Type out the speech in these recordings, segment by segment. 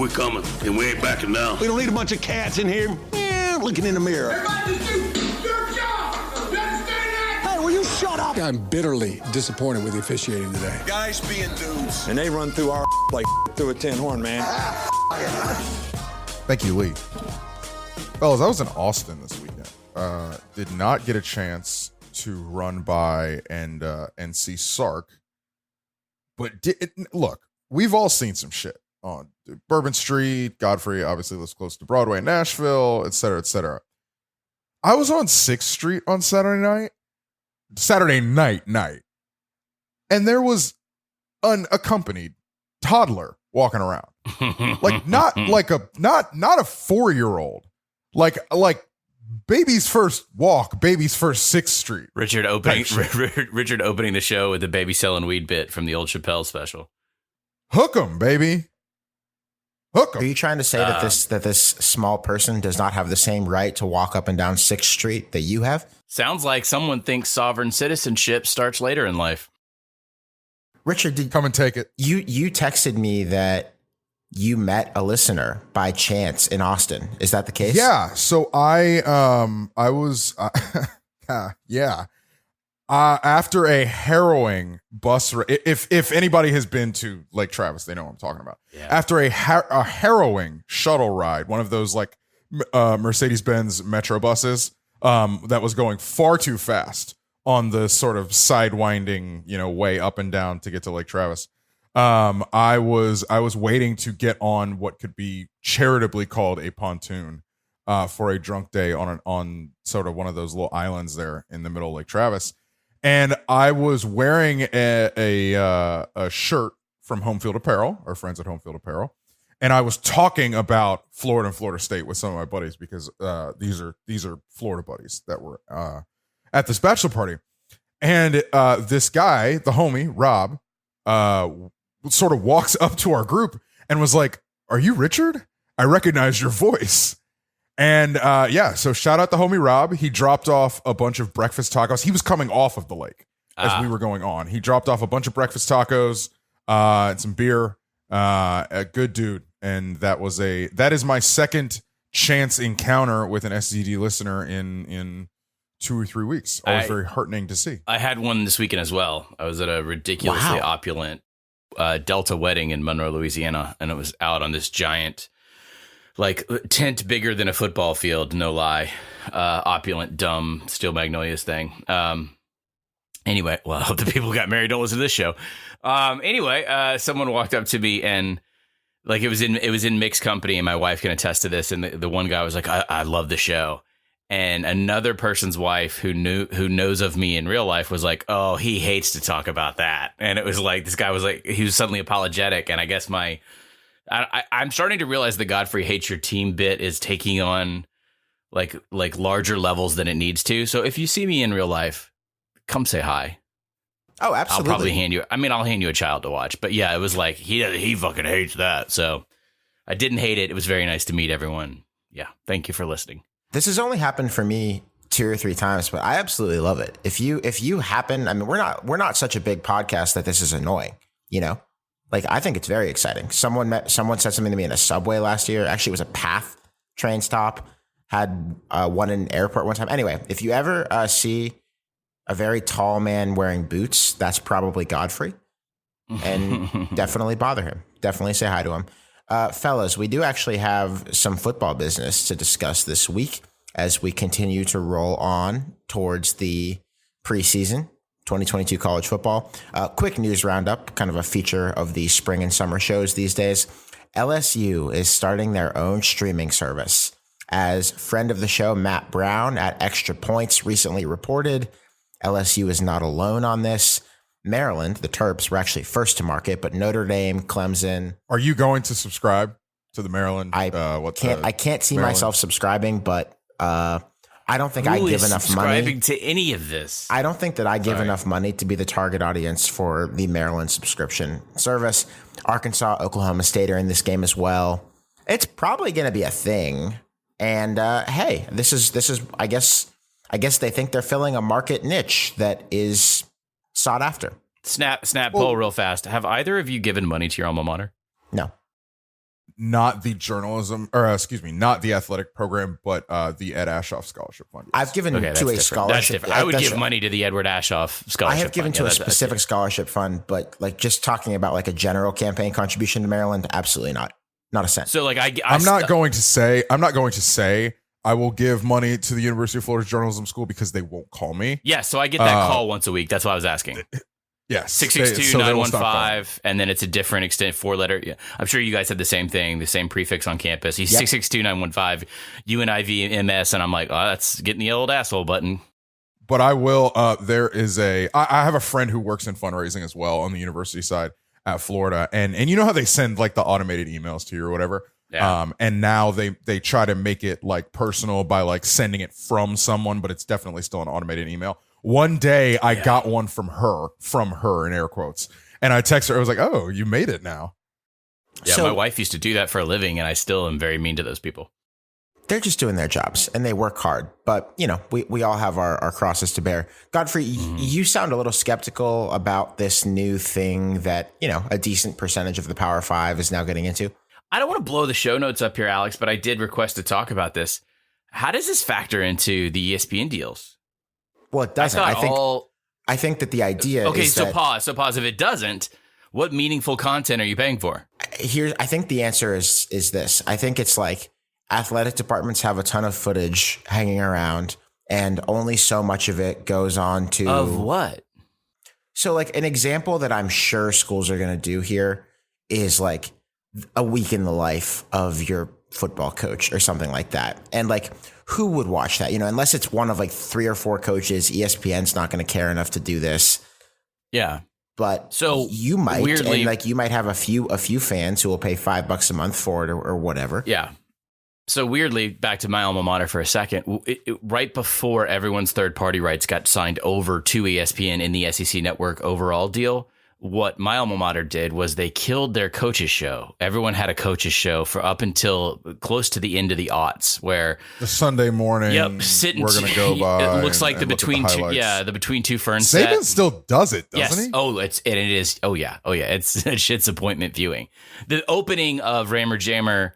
We're coming, and we ain't backing down. We don't need a bunch of cats in here looking in the mirror. Everybody just do your job. You understand that? Hey, will you shut up? I'm bitterly disappointed with the officiating today. Guys being dudes. And they run through our like through a tin horn, man. Thank you, Lee. Fellas, I was in Austin this weekend. Did not get a chance to run by and see Sark. But look, we've all seen some shit on Bourbon Street. Godfrey obviously lives close to Broadway in Nashville, et cetera, et cetera. I was on 6th Street on Saturday night, and there was an accompanied toddler walking around. Like not a 4-year-old. Like baby's first walk, baby's first 6th Street. Richard opening the show with the baby selling weed bit from the old Chappelle special. Hook 'em, baby. Hook 'em. Are you trying to say that this small person does not have the same right to walk up and down 6th Street that you have? Sounds like someone thinks sovereign citizenship starts later in life. Richard, come and take it. You texted me that you met a listener by chance in Austin. Is that the case? Yeah. So I was after a harrowing bus ride. If anybody has been to Lake Travis, they know what I'm talking about. Yeah. After a harrowing shuttle ride, one of those like Mercedes-Benz Metro buses that was going far too fast on the sort of sidewinding, way up and down to get to Lake Travis. I was waiting to get on what could be charitably called a pontoon for a drunk day on sort of one of those little islands there in the middle of Lake Travis. And I was wearing a shirt from Home Field Apparel, our friends at Home Field Apparel. And I was talking about Florida and Florida State with some of my buddies because these are Florida buddies that were at this bachelor party. And this guy, the homie, Rob, sort of walks up to our group and was like, "Are you Richard? I recognize your voice." And so shout out the homie Rob. He dropped off a bunch of breakfast tacos. He was coming off of the lake as we were going on. He dropped off a bunch of breakfast tacos and some beer. A good dude. And that is my second chance encounter with an SZD listener in 2 or 3 weeks. Always very heartening to see. I had one this weekend as well. I was at a ridiculously opulent Delta wedding in Monroe, Louisiana, and it was out on this giant, like, tent bigger than a football field, no lie. Opulent, dumb Steel Magnolias thing. Anyway, well, I hope the people who got married don't listen to this show. Someone walked up to me and, like, it was in mixed company, and my wife can attest to this. And the one guy was like, I love the show. And another person's wife who knows of me in real life was like, oh, he hates to talk about that. And it was like, this guy was like, he was suddenly apologetic. And I guess I'm starting to realize the Godfrey hates your team bit is taking on like larger levels than it needs to. So if you see me in real life, come say hi. Oh, absolutely. I'll probably I'll hand you a child to watch. But yeah, it was like, he fucking hates that. So I didn't hate it. It was very nice to meet everyone. Yeah. Thank you for listening. This has only happened for me 2 or 3 times, but I absolutely love it. If you happen, I mean, we're not such a big podcast that this is annoying, Like, I think it's very exciting. Someone said something to me in a subway last year. Actually, it was a PATH train stop. Had one in an airport one time. Anyway, if you ever see a very tall man wearing boots, that's probably Godfrey. And definitely bother him. Definitely say hi to him. Fellas, we do actually have some football business to discuss this week as we continue to roll on towards the preseason 2022 college football. Quick news roundup, kind of a feature of the spring and summer shows these days. LSU is starting their own streaming service. As friend of the show, Matt Brown at Extra Points recently reported, LSU is not alone on this. Maryland, the Terps, were actually first to market, but Notre Dame, Clemson. Are you going to subscribe to the Maryland? I can't see myself subscribing, but I don't think I give enough money. Subscribing to any of this? I don't think that I give enough money to be the target audience for the Maryland subscription service. Arkansas, Oklahoma State are in this game as well. It's probably going to be a thing. And hey, this is I guess they think they're filling a market niche that is sought after. Snap poll real fast. Have either of you given money to your alma mater? No. not the journalism, or excuse me, not the athletic program, but the Ed Ashoff Scholarship Fund. I've given Okay, that's to a different. scholarship. That's different. I would give money to the Edward Ashoff Scholarship I have given Fund. to Yeah, a that's specific scholarship fund, but like just talking about like a general campaign contribution to Maryland, absolutely not a cent. So like I'm not going to say I will give money to the University of Florida's journalism school because they won't call me. Yeah, so I get that call once a week. That's why I was asking. Yes. 662-915, and then it's a different extent 4-letter. Yeah. I'm sure you guys had the same thing, the same prefix on campus. He's 662-915, UNIV-MS, and I'm like, oh, that's getting the old asshole button. But I will, there is I have a friend who works in fundraising as well on the university side at Florida. And you know how they send like the automated emails to you or whatever? Yeah. And now they try to make it like personal by like sending it from someone, but it's definitely still an automated email. One day I got one from her in air quotes. And I texted her, I was like, oh, you made it now. Yeah, So- my wife used to do that for a living, and I still am very mean to those people. They're just doing their jobs and they work hard, but you know, we all have our crosses to bear. Godfrey, you sound a little skeptical about this new thing that, you know, a decent percentage of the Power Five is now getting into. I don't want to blow the show notes up here, Alex, but I did request to talk about this. How does this factor into the ESPN deals? Well, it doesn't. I think that the idea Okay, is so that pause. If it doesn't, what meaningful content are you paying for? I think the answer is this. I think it's like athletic departments have a ton of footage hanging around and only so much of it goes on to Of what? So like an example that I'm sure schools are going to do here is like a week in the life of your football coach or something like that. And like, who would watch that? You know, unless it's one of like 3 or 4 coaches, ESPN's not going to care enough to do this. Yeah. But So, you might, weirdly- and like you might have a few fans who will pay $5 a month for it or whatever. Yeah. So weirdly, back to my alma mater for a second, right before everyone's third-party rights got signed over to ESPN in the SEC network overall deal, what my alma mater did was they killed their coaches show. Everyone had a coaches show for up until close to the end of the aughts, where The Sunday morning, sitting. we're going to go by. It looks like and the look at between two, highlights. the between two ferns. Saban set. still does it, doesn't Yes. he? Oh, it is. Oh yeah. It's shit's appointment viewing. The opening of Rammer Jammer,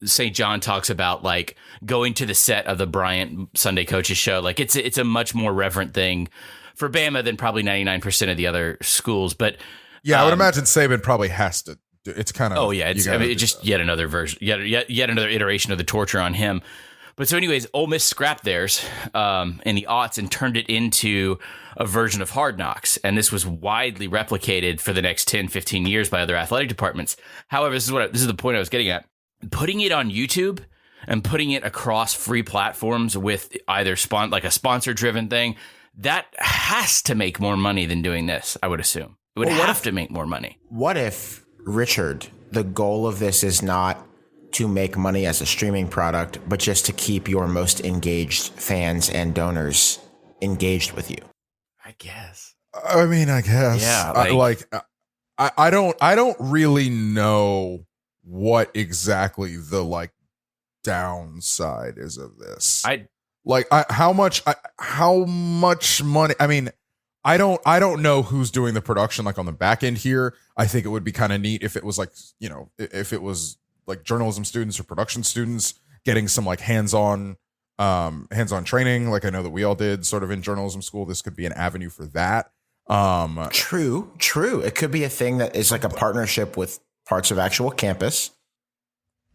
St. John talks about like going to the set of the Bryant Sunday Coaches show. Like it's a much more reverent thing for Bama than probably 99% of the other schools. But Yeah, I would imagine Saban probably has to. It's kind of. oh yeah, it's just yet another version, yet another iteration of the torture on him. But so, anyways, Ole Miss scrapped theirs in the aughts and turned it into a version of Hard Knocks. And this was widely replicated for the next 10, 15 years by other athletic departments. However, this is the point I was getting at. Putting it on YouTube and putting it across free platforms with either like a sponsor driven thing, that has to make more money than doing this, I would assume. It would have to make more money. What if, Richard, the goal of this is not to make money as a streaming product, but just to keep your most engaged fans and donors engaged with you? I guess. I mean, I guess. Yeah. I don't really know what exactly the like downside is of this. How much money? I mean, I don't know who's doing the production like on the back end here. I think it would be kind of neat if it was like, you know, if it was like journalism students or production students getting some like hands-on training. Like I know that we all did sort of in journalism school. This could be an avenue for that. True. It could be a thing that is like a partnership with parts of actual campus.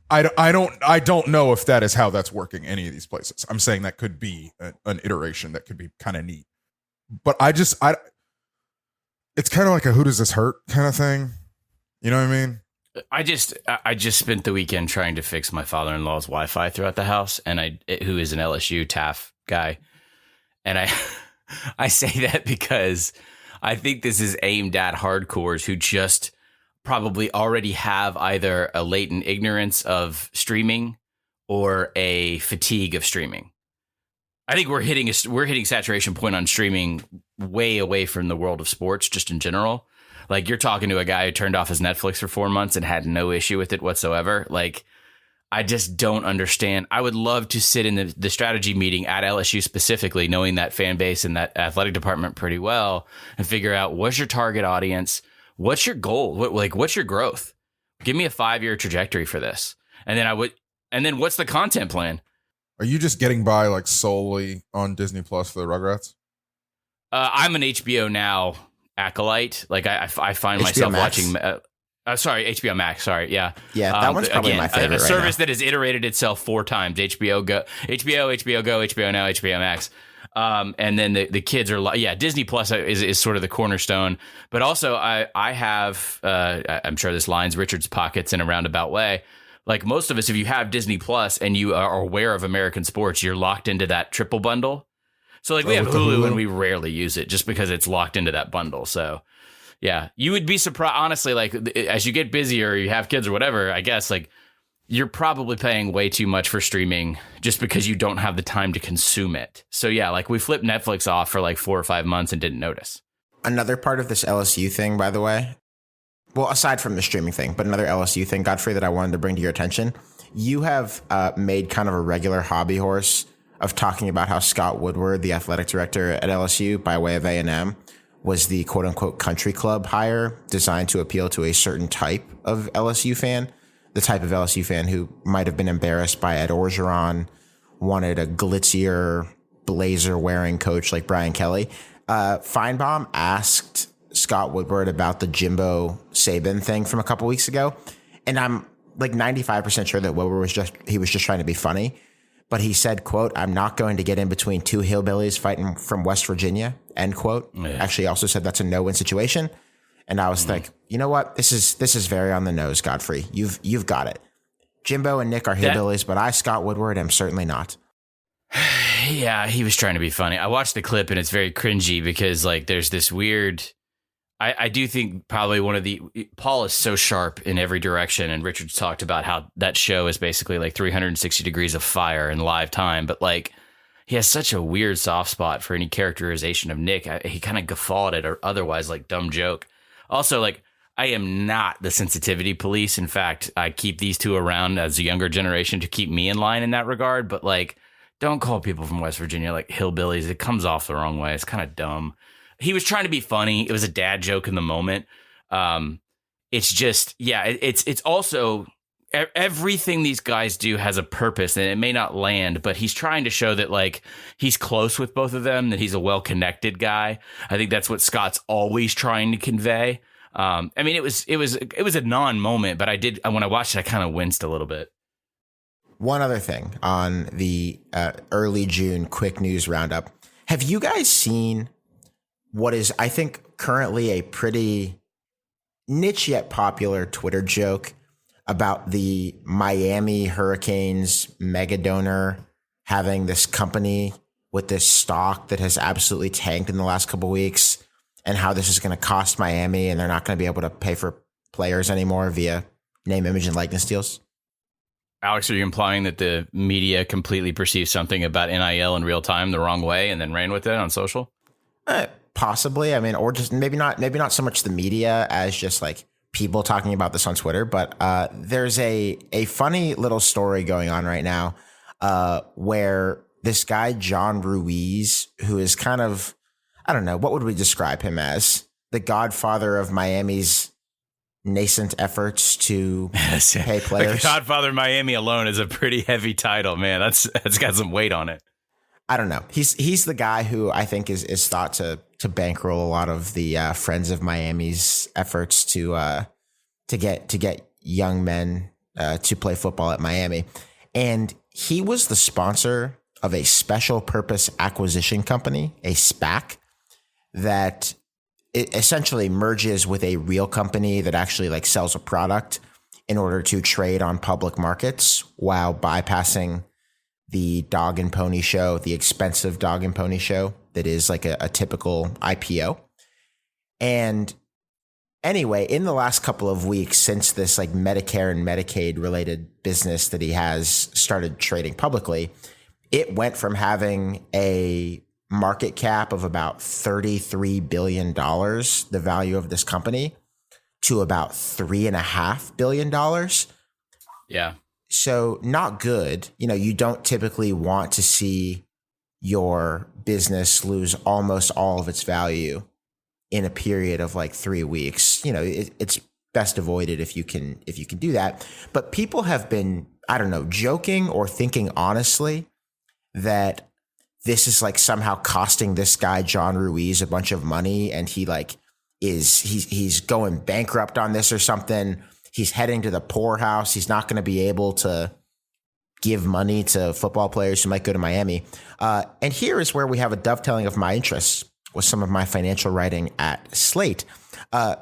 I don't know if that is how that's working any of these places. I'm saying that could be an iteration that could be kind of neat. But it's kind of like a who does this hurt kind of thing. You know what I mean? I just spent the weekend trying to fix my father-in-law's Wi-Fi throughout the house, and who is an LSU TAF guy. And I say that because I think this is aimed at hardcores who just probably already have either a latent ignorance of streaming or a fatigue of streaming. I think we're hitting saturation point on streaming way away from the world of sports, just in general. Like you're talking to a guy who turned off his Netflix for 4 months and had no issue with it whatsoever. Like I just don't understand. I would love to sit in the strategy meeting at LSU specifically, knowing that fan base and that athletic department pretty well, and figure out what's your target audience, what's your goal, what's your growth, Give me a 5-year trajectory for this. And then what's the content plan? Are you just getting by like solely on Disney Plus for the Rugrats? I'm an HBO Now acolyte. Like I find HBO myself Max? watching. Sorry, HBO Max. Sorry, yeah, that one's probably my favorite. A service that has iterated itself 4 times: HBO Go, HBO Now, HBO Max. And then the kids are Disney Plus is sort of the cornerstone. But also I have I'm sure this lines Richard's pockets in a roundabout way. Like most of us, if you have Disney Plus and you are aware of American sports, you're locked into that triple bundle. So like we have Hulu and we rarely use it just because it's locked into that bundle. So yeah, you would be surprised. Honestly, like as you get busier, you have kids or whatever, I guess like you're probably paying way too much for streaming just because you don't have the time to consume it. So yeah, like we flipped Netflix off for like 4 or 5 months and didn't notice. Another part of this LSU thing, by the way, well, aside from the streaming thing, but another LSU thing, Godfrey, that I wanted to bring to your attention. You have made kind of a regular hobby horse of talking about how Scott Woodward, the athletic director at LSU by way of A&M, was the quote unquote country club hire designed to appeal to a certain type of LSU fan, the type of LSU fan who might have been embarrassed by Ed Orgeron, wanted a glitzier blazer wearing coach like Brian Kelly. Feinbaum asked Scott Woodward about the Jimbo Saban thing from a couple weeks ago. And I'm like 95% sure that Woodward was just trying to be funny. But he said, quote, "I'm not going to get in between 2 hillbillies fighting from West Virginia," end quote. Yeah. Actually also said that's a no-win situation. And I was like, you know what? This is very on the nose, Godfrey. You've got it. Jimbo and Nick are hillbillies, but I, Scott Woodward, am certainly not. Yeah, he was trying to be funny. I watched the clip and it's very cringy because like there's this weird. I do think probably Paul is so sharp in every direction, and Richard's talked about how that show is basically like 360 degrees of fire in live time, but like he has such a weird soft spot for any characterization of Nick. He kind of guffawed at or otherwise like dumb joke. Also, like I am not the sensitivity police. In fact, I keep these two around as a younger generation to keep me in line in that regard. But like, don't call people from West Virginia like hillbillies. It comes off the wrong way. It's kind of dumb. He was trying to be funny. It was a dad joke in the moment. It's just, yeah, it's also everything these guys do has a purpose, and it may not land, but he's trying to show that like he's close with both of them, that he's a well-connected guy. I think that's what Scott's always trying to convey. I mean, it was a non-moment, but when I watched it, I kind of winced a little bit. One other thing on the early June quick news roundup. Have you guys seen what is, I think, currently a pretty niche yet popular Twitter joke about the Miami Hurricanes mega donor having this company with this stock that has absolutely tanked in the last couple of weeks, and how this is going to cost Miami and they're not going to be able to pay for players anymore via name, image, and likeness deals? Alex, are you implying that the media completely perceived something about NIL in real time the wrong way and then ran with it on social? Possibly. I mean, or just maybe not so much the media as just like people talking about this on Twitter. But there's a funny little story going on right now where this guy, John Ruiz, who is kind of, I don't know, what would we describe him as? The godfather of Miami's nascent efforts to pay players. The Godfather of Miami alone is a pretty heavy title, man. That's got some weight on it. I don't know. He's the guy who I think is thought to bankroll a lot of the Friends of Miami's efforts to get young men to play football at Miami. And he was the sponsor of a special purpose acquisition company, a SPAC, that it essentially merges with a real company that actually like sells a product in order to trade on public markets while bypassing the dog and pony show, the expensive dog and pony show that is like a typical IPO. And anyway, in the last couple of weeks since this like Medicare and Medicaid related business that he has started trading publicly, it went from having a market cap of about $33 billion, the value of this company, to about $3.5 billion. Yeah. So not good. You know, you don't typically want to see your business lose almost all of its value in a period of like 3 weeks. You know, it's best avoided if you can do that. But people have been, I don't know, joking or thinking honestly that this is like somehow costing this guy John Ruiz a bunch of money, and he's going bankrupt on this or something. He's heading to the poorhouse. He's not going to be able to give money to football players who might go to Miami. And here is where we have a dovetailing of my interests with some of my financial writing at Slate.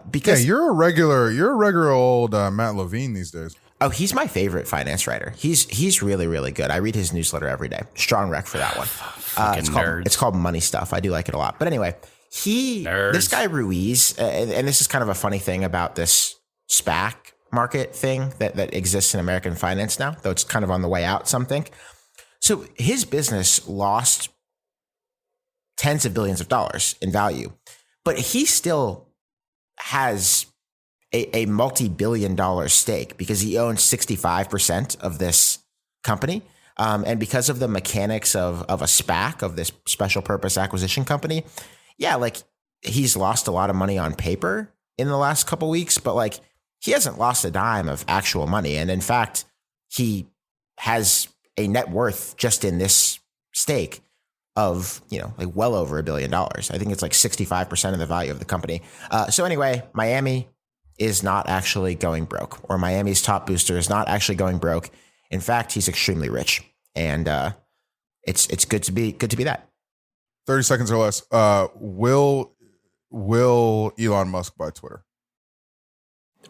Because you're a regular old Matt Levine these days. Oh, he's my favorite finance writer. He's really, really good. I read his newsletter every day. Strong rec for that one. It's called Money Stuff. I do like it a lot. But anyway, this guy Ruiz, and this is kind of a funny thing about this SPAC market thing that exists in American finance now, though it's kind of on the way out, some think. So his business lost tens of billions of dollars in value, but he still has a multi-billion-dollar stake because he owns 65% of this company. And because of the mechanics of a SPAC, of this special purpose acquisition company, like he's lost a lot of money on paper in the last couple of weeks, but like he hasn't lost a dime of actual money. And in fact, he has a net worth just in this stake of, like well over $1 billion. I think it's like 65% of the value of the company. So anyway, Miami is not actually going broke, or Miami's top booster is not actually going broke. In fact, he's extremely rich, and it's good to be that. 30 seconds or less. Will Elon Musk buy Twitter?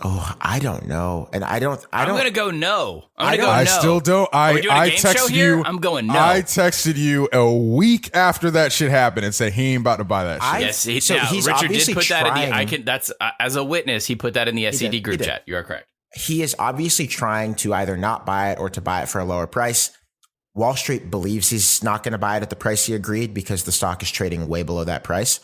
Oh, I don't know, and I'm gonna go no. I still don't. I texted you. I'm going no. I texted you a week after that shit happened and said he ain't about to buy that shit. He's Richard obviously did put that trying, in the. That's as a witness. He put that in the SED group chat. You are correct. He is obviously trying to either not buy it or to buy it for a lower price. Wall Street believes he's not going to buy it at the price he agreed because the stock is trading way below that price.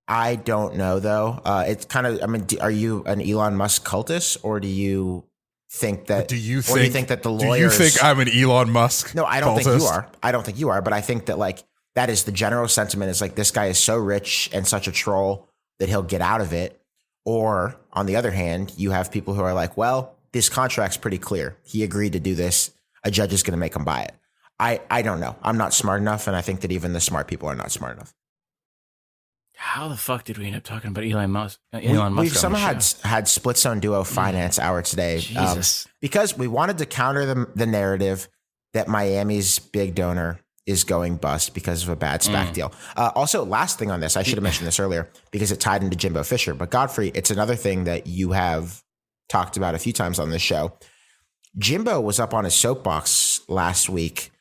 I don't know, though. It's kind of, are you an Elon Musk cultist, or do you think that? Do you think that the lawyers? Do you think I'm an Elon Musk? No, I don't think you are. I don't think you are. But I think that like that is the general sentiment. Is like this guy is so rich and such a troll that he'll get out of it. Or on the other hand, you have people who are like, well, this contract's pretty clear. He agreed to do this. A judge is going to make him buy it. I don't know. I'm not smart enough, and I think that even the smart people are not smart enough. How the fuck did we end up talking about Elon Musk? We've somehow had Split Zone Duo Finance Hour today. Jesus. Because we wanted to counter the narrative that Miami's big donor is going bust because of a bad SPAC deal. Also, last thing on this, I should have mentioned this earlier because it tied into Jimbo Fisher. But Godfrey, it's another thing that you have talked about a few times on this show. Jimbo was up on his soapbox last week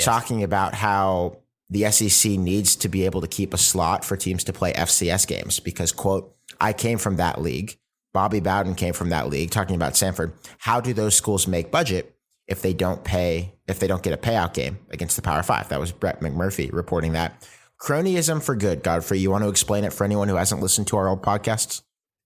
talking about how the SEC needs to be able to keep a slot for teams to play FCS games because, quote, I came from that league. Bobby Bowden came from that league, talking about Sanford. How do those schools make budget if they don't get a payout game against the Power Five? That was Brett McMurphy reporting that. Cronyism for good, Godfrey. You want to explain it for anyone who hasn't listened to our old podcasts?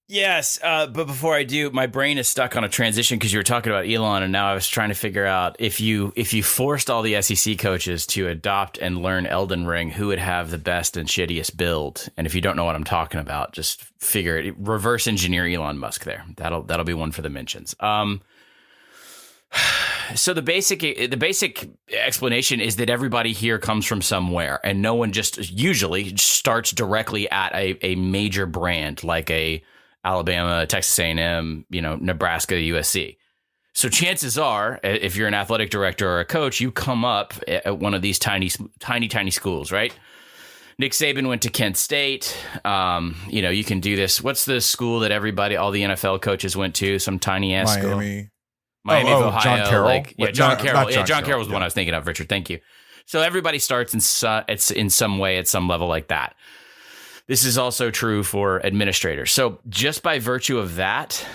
Yes, but before I do, my brain is stuck on a transition because you were talking about Elon, and now I was trying to figure out if you forced all the SEC coaches to adopt and learn Elden Ring, who would have the best and shittiest build. And if you don't know what I'm talking about, just figure it. Reverse engineer Elon Musk there. That'll be one for the mentions. So the basic explanation is that everybody here comes from somewhere, and no one just usually starts directly at a major brand like a Alabama, Texas A&M, Nebraska, USC. So chances are, if you're an athletic director or a coach, you come up at one of these tiny schools, right? Nick Saban went to Kent State. You can do this. What's the school that all the NFL coaches went to? Some tiny ass school. Miami of Ohio. John Carroll. John Carroll. John Carroll was the one I was thinking of, Richard. Thank you. So everybody starts in some way at some level like that. This is also true for administrators. So just by virtue of that,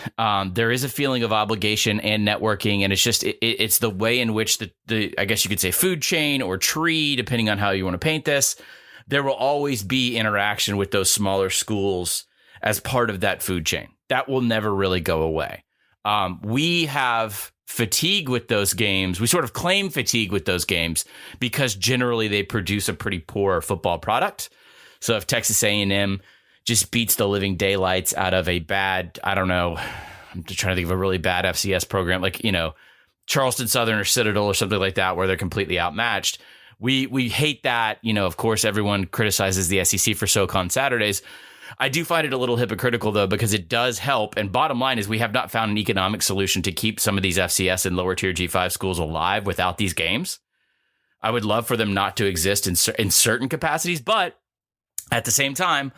there is a feeling of obligation and networking, and it's just it's the way in which the I guess you could say food chain or tree, depending on how you want to paint this. There will always be interaction with those smaller schools as part of that food chain. That will never really go away. We have fatigue with those games. We sort of claim fatigue with those games because generally they produce a pretty poor football product. So if Texas A&M, just beats the living daylights out of a bad, I don't know, I'm just trying to think of a really bad FCS program, like, Charleston Southern or Citadel or something like that, where they're completely outmatched. We hate that. Of course, everyone criticizes the SEC for SoCon Saturdays. I do find it a little hypocritical, though, because it does help. And bottom line is we have not found an economic solution to keep some of these FCS and lower tier G5 schools alive without these games. I would love for them not to exist in certain capacities, but at the same time,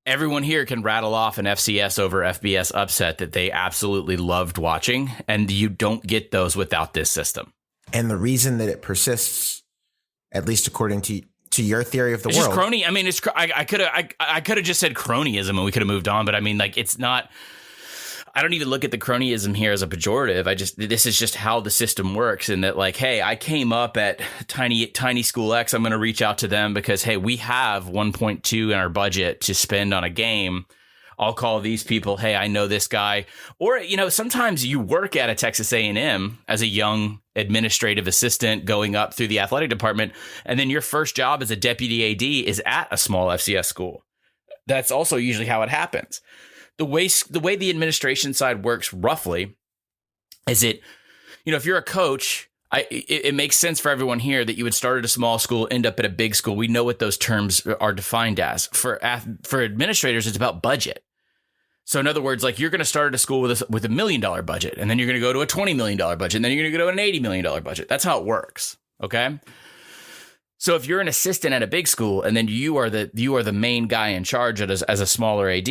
everyone here can rattle off an FCS over FBS upset that they absolutely loved watching, and you don't get those without this system. And the reason that it persists, at least according to your theory of the it's world, just crony. I mean, it's I could have just said cronyism and we could have moved on, but I mean, like, it's not. I don't even look at the cronyism here as a pejorative. This is just how the system works, and that, like, hey, I came up at tiny school X. I'm going to reach out to them because, hey, we have 1.2 in our budget to spend on a game. I'll call these people. Hey, I know this guy. Or, sometimes you work at a Texas A&M as a young administrative assistant going up through the athletic department, and then your first job as a deputy AD is at a small FCS school. That's also usually how it happens. The way the administration side works roughly is if you're a coach, it makes sense for everyone here that you would start at a small school, end up at a big school. We know what those terms are defined as. For administrators, it's about budget. So in other words, like, you're going to start at a school with $1 million budget, and then you're going to go to a $20 million budget, and then you're going to go to an $80 million budget. That's how it works. Okay. So if you're an assistant at a big school, and then you are the main guy in charge as a smaller AD,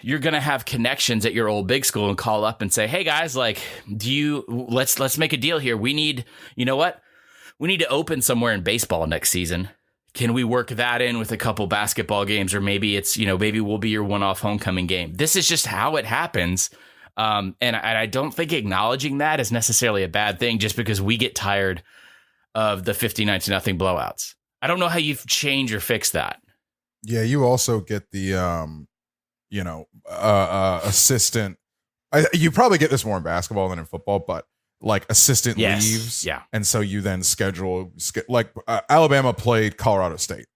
you're going to have connections at your old big school and call up and say, hey guys, like, let's make a deal here. We need to open somewhere in baseball next season. Can we work that in with a couple basketball games? Or maybe it's, maybe we'll be your one-off homecoming game. This is just how it happens. And I don't think acknowledging that is necessarily a bad thing, just because we get tired of the 59-0 blowouts. I don't know how you change or fix that. Yeah, you also get the assistant. You probably get this more in basketball than in football, but like, assistant leaves. Yeah. And so you then schedule, Alabama played Colorado State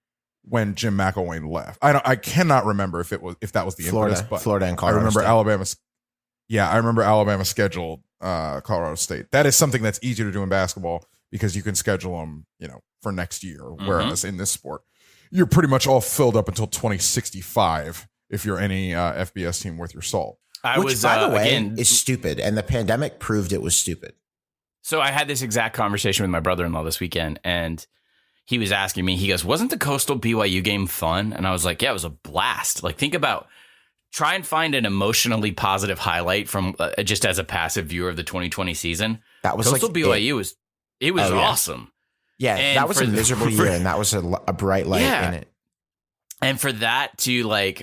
when Jim McElwain left. I cannot remember if that was the impetus, but Florida and Colorado I remember State. I remember Alabama scheduled Colorado State. That is something that's easier to do in basketball because you can schedule them, for next year. Whereas in this sport, you're pretty much all filled up until 2065 if you're any FBS team worth your salt. Which, by the way, is stupid. And the pandemic proved it was stupid. So I had this exact conversation with my brother-in-law this weekend, and he was asking me, he goes, wasn't the Coastal BYU game fun? And I was like, yeah, it was a blast. Like, try and find an emotionally positive highlight from just as a passive viewer of the 2020 season. That was Coastal BYU was awesome. Yeah, and that was a miserable year, and that was a bright light in it. And for that to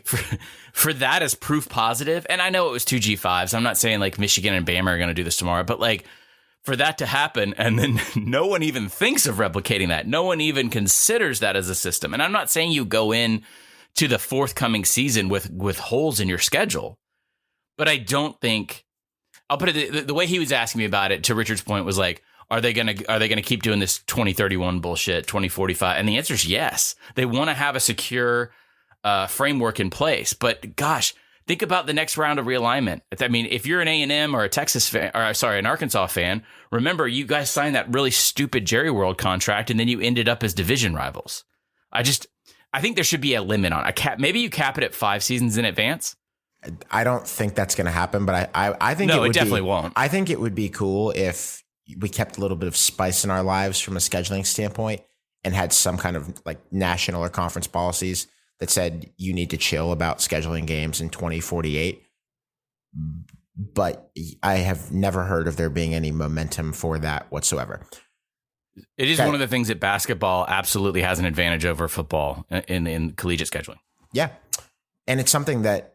for that as proof positive, and I know it was 2 G5s. I'm not saying like Michigan and Bama are going to do this tomorrow, but like, for that to happen, and then no one even thinks of replicating that. No one even considers that as a system. And I'm not saying you go in to the forthcoming season with holes in your schedule, but I don't think, I'll put it the way he was asking me about it, to Richard's point, was like, are they gonna keep doing this 2031 bullshit, 2045? And the answer is yes. They want to have a secure framework in place. But gosh, think about the next round of realignment. I mean, if you're an A&M or a Texas fan, an Arkansas fan, remember you guys signed that really stupid Jerry World contract, and then you ended up as division rivals. I think there should be a limit on it. Maybe you cap it at 5 seasons in advance. I don't think that's going to happen, but I think it definitely won't. I think it would be cool if we kept a little bit of spice in our lives from a scheduling standpoint and had some kind of like national or conference policies that said you need to chill about scheduling games in 2048. But I have never heard of there being any momentum for that whatsoever. It is one of the things that basketball absolutely has an advantage over football in collegiate scheduling. Yeah. And it's something that,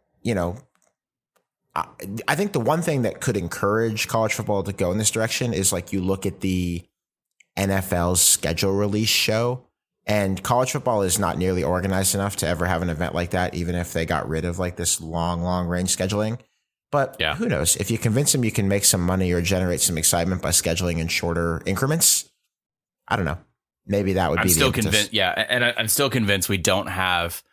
I think the one thing that could encourage college football to go in this direction is like you look at the NFL's schedule release show, and college football is not nearly organized enough to ever have an event like that, even if they got rid of like this long range scheduling. But who knows? If you convince them you can make some money or generate some excitement by scheduling in shorter increments, I don't know. Maybe that would be the impetus. Convinced. Yeah, and I'm still convinced we don't have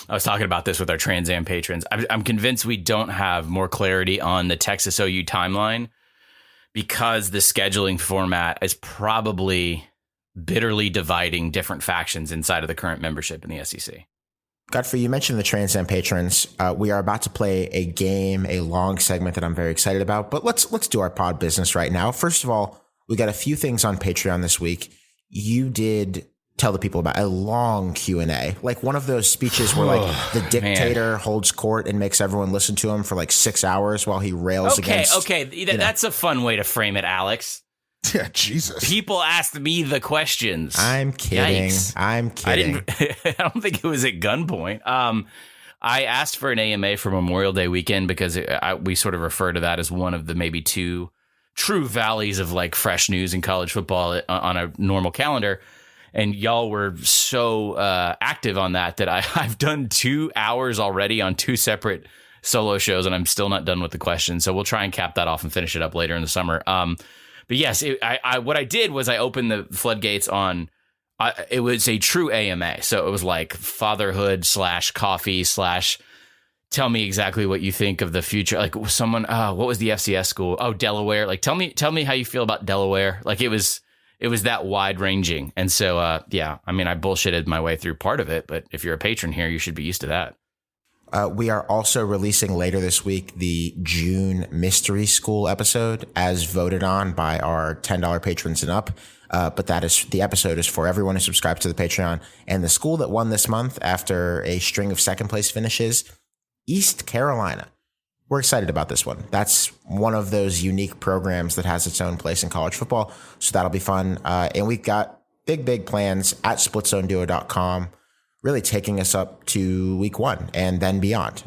I was talking about this with our Trans Am patrons. I'm convinced we don't have more clarity on the Texas OU timeline because the scheduling format is probably bitterly dividing different factions inside of the current membership in the SEC. Godfrey, you mentioned the Trans Am patrons. We are about to play a game, a long segment that I'm very excited about. But let's do our pod business right now. First of all, we got a few things on Patreon this week. You did tell the people about a long Q&A, like one of those speeches where like the dictator holds court and makes everyone listen to him for like 6 hours while he rails against. Okay, that's a fun way to frame it, Alex. Yeah, Jesus. People asked me the questions. I'm kidding. Yikes. I'm kidding. I don't think it was at gunpoint. I asked for an AMA for Memorial Day weekend because we sort of refer to that as one of the maybe two true valleys of like fresh news in college football on a normal calendar. And y'all were so active on that I've done 2 hours already on 2 separate solo shows, and I'm still not done with the questions. So we'll try and cap that off and finish it up later in the summer. But yes, what I did was I opened the floodgates on. It was a true AMA, so it was like fatherhood / coffee / tell me exactly what you think of the future. Like someone, what was the FCS school? Oh, Delaware. Like tell me how you feel about Delaware. Like it was that wide ranging, and so yeah. I mean, I bullshitted my way through part of it, but if you're a patron here, you should be used to that. We are also releasing later this week the June Mystery School episode as voted on by our $10 patrons and up. But the episode is for everyone who subscribes to the Patreon. And the school that won this month after a string of second place finishes, East Carolina. We're excited about this one. That's one of those unique programs that has its own place in college football. So that'll be fun. And we've got big plans at splitzoneduo.com. Really taking us up to week 1 and then beyond.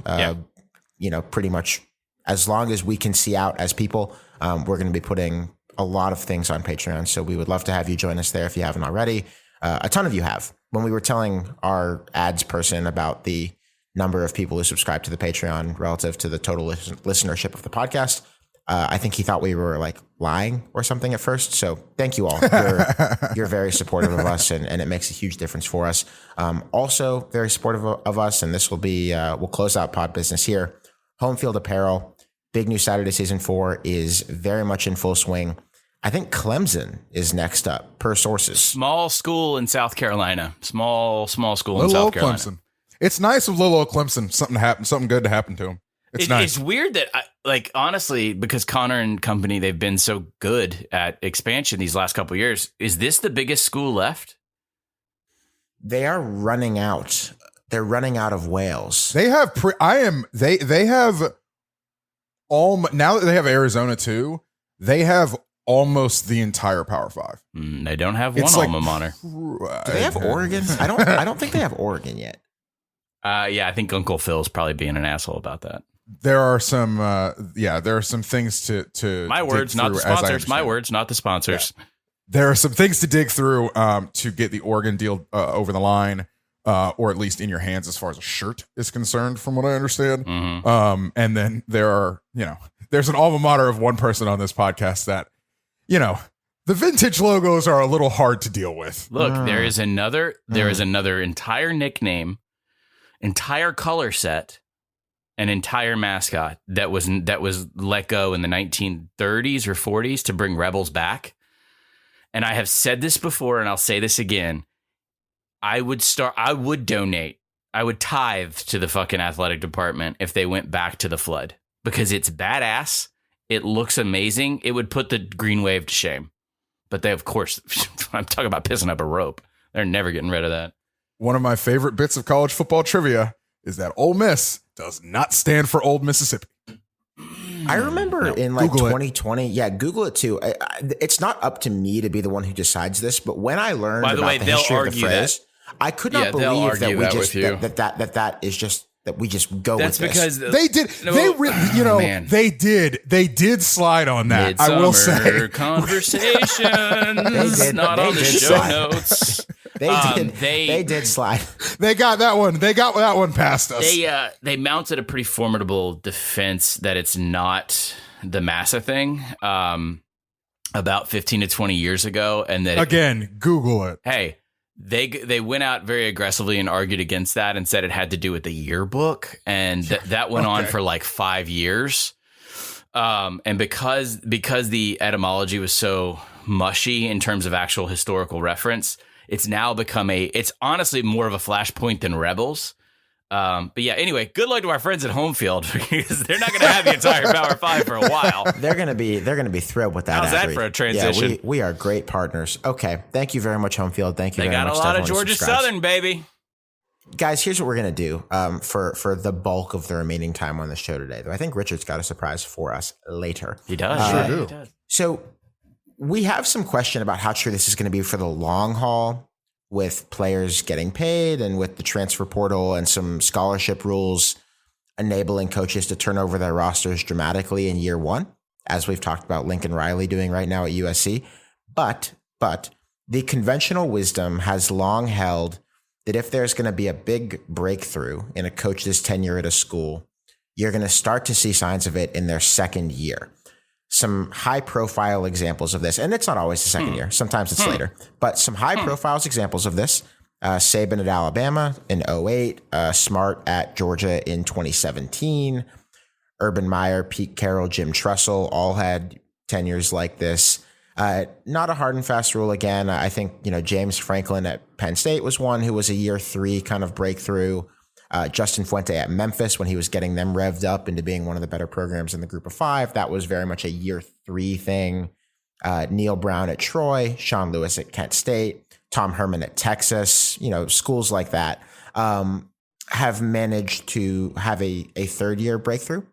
Pretty much as long as we can see out as people, we're going to be putting a lot of things on Patreon. So we would love to have you join us there if you haven't already. A ton of you have. When we were telling our ads person about the number of people who subscribe to the Patreon relative to the total listenership of the podcast, I think he thought we were like lying or something at first. So thank you all. You're very supportive of us, and it makes a huge difference for us. Also very supportive of us. And this will be, we'll close out pod business here. Home Field Apparel, big new Saturday season 4 is very much in full swing. I think Clemson is next up per sources. Small school in South Carolina, small school in Little South old Carolina. Clemson. It's nice of little old Clemson. Something good to happen to him. It's nice. It's weird that, honestly, because Connor and company, they've been so good at expansion these last couple of years. Is this the biggest school left? They are running out. They're running out of Wales. They have they have all now that they have Arizona too. They have almost the entire Power 5. They don't have one alma mater. Do they have Oregon? I don't think they have Oregon yet. Yeah, I think Uncle Phil's probably being an asshole about that. There are some there are some things to my words, not the sponsors. My words, not the sponsors. Yeah. There are some things to dig through to get the Oregon deal over the line, or at least in your hands as far as a shirt is concerned, from what I understand. Mm-hmm. And then there's an alma mater of one person on this podcast that, the vintage logos are a little hard to deal with. Look, there is another entire nickname, entire color set, an entire mascot that was let go in the 1930s or 40s to bring Rebels back. And I have said this before, and I'll say this again. I would donate. I would tithe to the fucking athletic department if they went back to the Flood, because it's badass. It looks amazing. It would put the Green Wave to shame. But they, of course, I'm talking about pissing up a rope. They're never getting rid of that. One of my favorite bits of college football trivia is that Ole Miss does not stand for Old Mississippi. I remember in like Google 2020. Yeah, Google it too. It's not up to me to be the one who decides this, but when I learned about the history of the phrase, I could not believe that we just that is just that we just go with this. That's because they did. They did slide on that. I will say conversations. Not on the show notes. They did slide. They got that one. They got that one past us. They mounted a pretty formidable defense that it's not the Massa thing about 15 to 20 years ago, and that again, Google it. Hey, They went out very aggressively and argued against that and said it had to do with the yearbook, and that went on for like 5 years. And because the etymology was so mushy in terms of actual historical reference, it's now become it's honestly more of a flashpoint than Rebels. But yeah, anyway, good luck to our friends at Home Field, because they're not going to have the entire Power 5 for a while. They're going to be thrilled with that. How's that for a transition? Yeah, we are great partners. Okay, thank you very much, Home Field. Thank you. They very much. They got a lot of Georgia Southern, baby. Guys, here's what we're going to do for the bulk of the remaining time on the show today. Though I think Richard's got a surprise for us later. He does. Sure do. He does. So we have some question about how true this is going to be for the long haul, with players getting paid and with the transfer portal and some scholarship rules enabling coaches to turn over their rosters dramatically in year one, as we've talked about Lincoln Riley doing right now at USC. But the conventional wisdom has long held that if there's going to be a big breakthrough in a coach's tenure at a school, you're going to start to see signs of it in their second year. Some high profile examples of this, and it's not always the second year, sometimes it's later, but some high profile examples of this. Saban at Alabama in 2008, Smart at Georgia in 2017, Urban Meyer, Pete Carroll, Jim Tressel all had tenures like this. Not a hard and fast rule again. I think, James Franklin at Penn State was one who was a year 3 kind of breakthrough. Justin Fuente at Memphis, when he was getting them revved up into being one of the better programs in the group of 5, that was very much a year 3 thing. Neil Brown at Troy, Sean Lewis at Kent State, Tom Herman at Texas, schools like that have managed to have a third year breakthrough.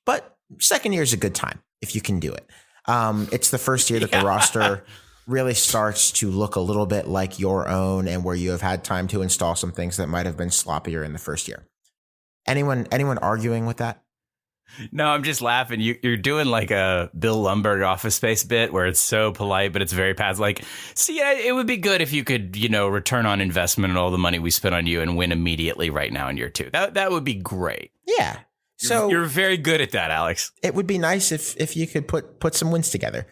But second year is a good time if you can do it. It's the first year that the roster really starts to look a little bit like your own, and where you have had time to install some things that might have been sloppier in the first year. Anyone arguing with that? No, I'm just laughing. You're doing like a Bill Lumbergh Office Space bit where it's so polite, but it's very passive. Like, see, it would be good if you could, return on investment and all the money we spent on you and win immediately right now in year 2. That would be great. Yeah. So you're very good at that, Alex. It would be nice if you could put some wins together.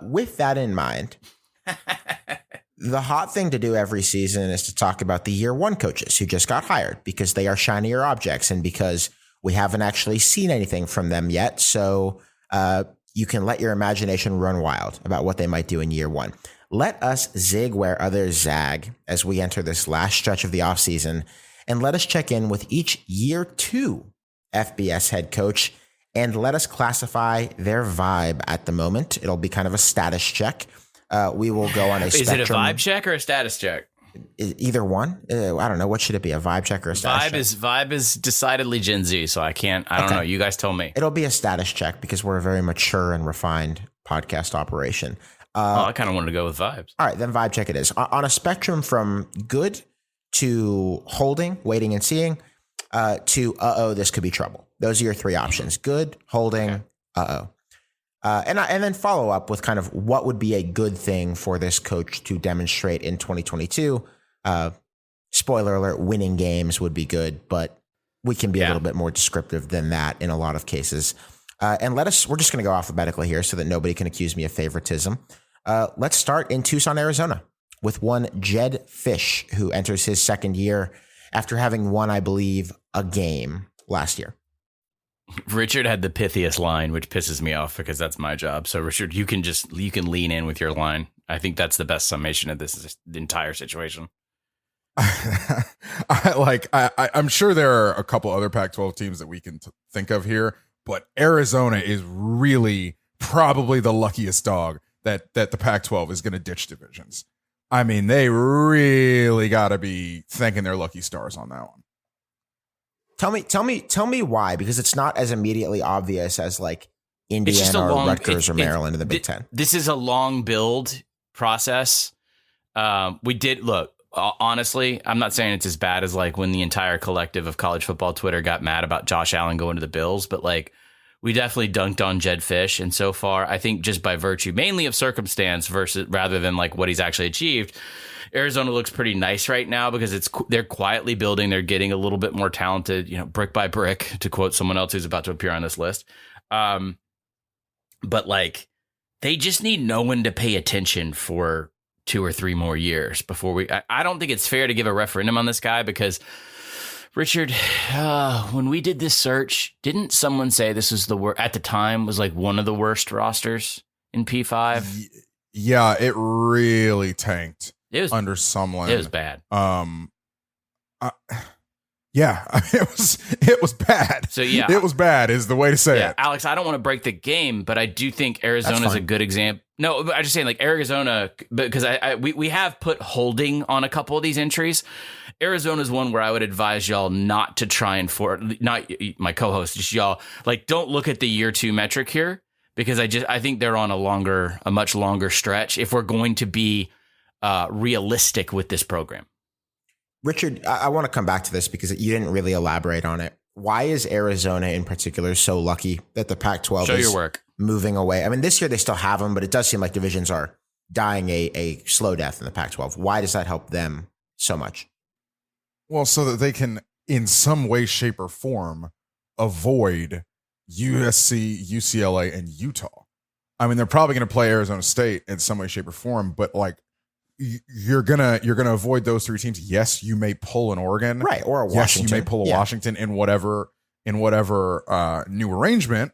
With that in mind, the hot thing to do every season is to talk about the year 1 coaches who just got hired, because they are shinier objects and because we haven't actually seen anything from them yet. So you can let your imagination run wild about what they might do in year 1. Let us zig where others zag as we enter this last stretch of the offseason, and let us check in with each year 2 FBS head coach, and let us classify their vibe at the moment. It'll be kind of a status check. We will go on a spectrum. Is it a vibe check or a status check? Either one. I don't know. What should it be? A vibe check or a status check? Vibe is decidedly Gen Z, so I don't know. You guys tell me. It'll be a status check because we're a very mature and refined podcast operation. I kind of wanted to go with vibes. All right, then vibe check it is. On a spectrum from good to holding, waiting and seeing, to this could be trouble. Those are your 3 options: good, holding, and then follow up with kind of what would be a good thing for this coach to demonstrate in 2022. Spoiler alert: winning games would be good, but we can be a little bit more descriptive than that in a lot of cases. And we're just going to go alphabetically here so that nobody can accuse me of favoritism. Let's start in Tucson, Arizona, with one Jedd Fisch, who enters his second year after having won, I believe, a game last year. Richard had the pithiest line, which pisses me off because that's my job. So Richard, you can lean in with your line. I think that's the best summation of this entire situation. I'm sure there are a couple other Pac-12 teams that we can think of here, but Arizona is really probably the luckiest dog that the Pac-12 is going to ditch divisions. I mean, they really got to be thanking their lucky stars on that one. Tell me why, because it's not as immediately obvious as like Indiana or Rutgers or Maryland in the Big Ten. This is a long build process. Honestly, I'm not saying it's as bad as like when the entire collective of college football Twitter got mad about Josh Allen going to the Bills, but like we definitely dunked on Jedd Fisch. And so far, I think just by virtue mainly of circumstance rather than like what he's actually achieved, Arizona looks pretty nice right now because they're quietly building. They're getting a little bit more talented, brick by brick, to quote someone else who's about to appear on this list. But like they just need no one to pay attention 2 or 3 more years before I don't think it's fair to give a referendum on this guy because Richard, when we did this search, didn't someone say this was the worst at the time was like one of the worst rosters in P5? Yeah, it really tanked. It was under Sumlin. It was bad. Yeah, I mean, it was bad. So yeah, it was bad is the way to say it. Alex, I don't want to break the game, but I do think Arizona is a good example. No, but I just saying like Arizona because we have put holding on a couple of these entries. Arizona is one where I would advise y'all not to try and not my co-host, just y'all like don't look at the year 2 metric here because I think they're on a much longer stretch if we're going to be realistic with this program. Richard, I want to come back to this because you didn't really elaborate on it. Why is Arizona in particular so lucky that the Pac-12 is moving away? I mean, this year they still have them, but it does seem like divisions are dying a slow death in the Pac-12. Why does that help them so much? Well, so that they can, in some way, shape, or form, avoid USC, UCLA, and Utah. I mean, they're probably going to play Arizona State in some way, shape, or form, but like you're gonna avoid those 3 teams. Yes, you may pull an Oregon, right, or a Washington. Yes, you may pull a Washington in whatever new arrangement.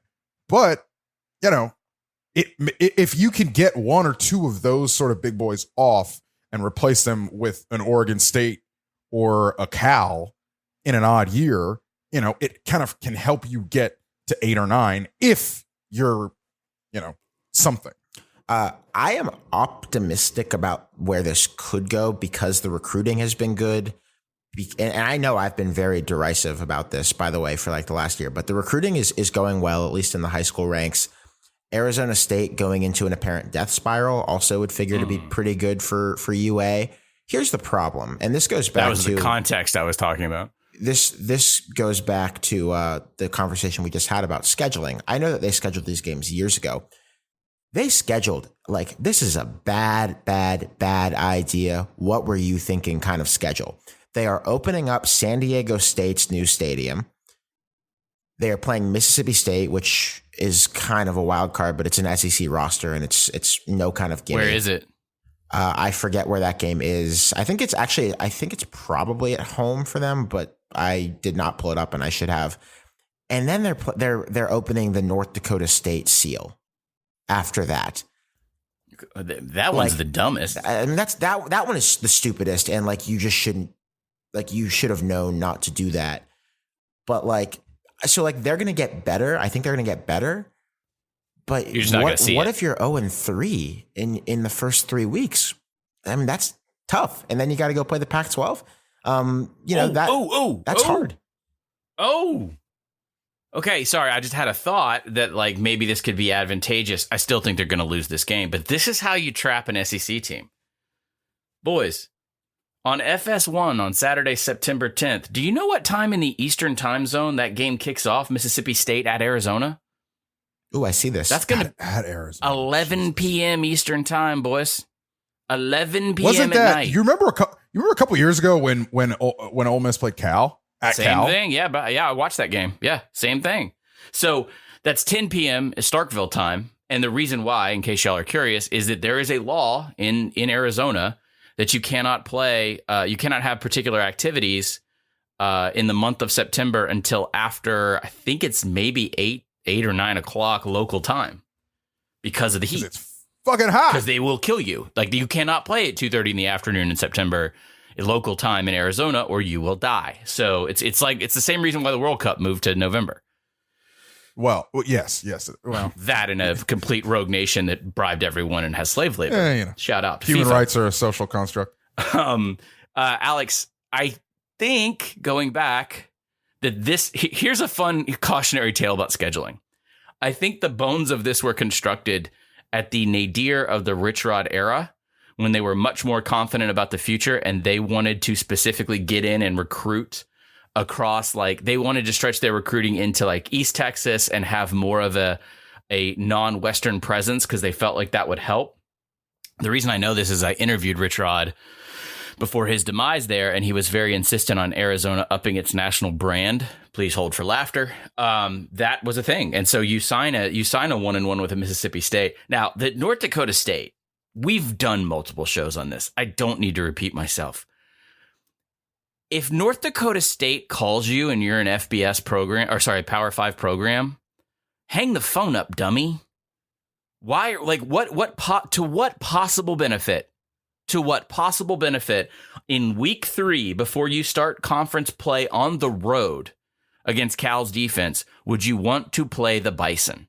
But you know, if you can get 1 or 2 of those sort of big boys off and replace them with an Oregon State or a Cal in an odd year, you know, it kind of can help you get to 8 or 9 if you're, you know, something. I am optimistic about where this could go because the recruiting has been good. And I know I've been very derisive about this, by the way, for like the last year, but the recruiting is going well, at least in the high school ranks. Arizona State going into an apparent death spiral also would figure to be pretty good for UA. Here's the problem. And this goes back to... That was the context I was talking about. This goes back to the conversation we just had about scheduling. I know that they scheduled these games years ago. They scheduled, like, this is a bad idea. What were you thinking kind of schedule? They are opening up San Diego State's new stadium. They are playing Mississippi State, which is kind of a wild card, but it's an SEC roster, and it's no kind of gimme. Where is it? I forget where that game is. I think it's probably at home for them, but I did not pull it up, and I should have. And then they're opening the North Dakota State Seal. After that one's the dumbest. I mean, that one is the stupidest, and like you just shouldn't, like you should have known not to do that. But like, so like they're gonna get better. I think they're gonna get better. But you're just not gonna see what it. If you're 0-3 in the first 3 weeks? I mean, that's tough. And then you got to go play the Pac-12. That's hard. Okay, sorry, I just had a thought that like maybe this could be advantageous. I still think they're going to lose this game, but this is how you trap an SEC team. Boys, on FS1 on Saturday, September 10th, do you know what time in the Eastern time zone that game kicks off? Mississippi State at Arizona? Ooh, I see this. That's going to at Arizona. 11 p.m. Eastern time, boys. 11 p.m. Wasn't at that, night. You remember a couple years ago when Ole Miss played Cal? Same thing, yeah, but yeah, I watched that game. Yeah, same thing. So that's 10 p.m. Starkville time, and the reason why, in case y'all are curious, is that there is a law in Arizona that you cannot have particular activities in the month of September until after I think it's maybe 8 or 9 o'clock local time because of the heat. It's fucking hot. Because they will kill you. Like you cannot play at 2:30 in the afternoon in September. Local time in Arizona, or you will die. So it's the same reason why the World Cup moved to November. Well, yes. Well, that in a complete rogue nation that bribed everyone and has slave labor. Shout out to human FIFA. rights are a social construct. Alex, I think going back that here's a fun cautionary tale about scheduling. I think the bones of this were constructed at the nadir of the Rich Rod era, when they were much more confident about the future and they wanted to specifically get in and recruit across, like they wanted to stretch their recruiting into like East Texas and have more of a non-Western presence because they felt like that would help. The reason I know this is I interviewed Rich Rod before his demise there, and he was very insistent on Arizona upping its national brand. Please hold for laughter. That was a thing. And so you sign a 1-1 with a Mississippi State. Now, the North Dakota State, we've done multiple shows on this. I don't need to repeat myself. If North Dakota State calls you and you're an FBS program, or sorry, Power 5 program, hang the phone up, dummy. Why? Like to what possible benefit? To what possible benefit in week 3 before you start conference play on the road against Cal's defense would you want to play the Bison?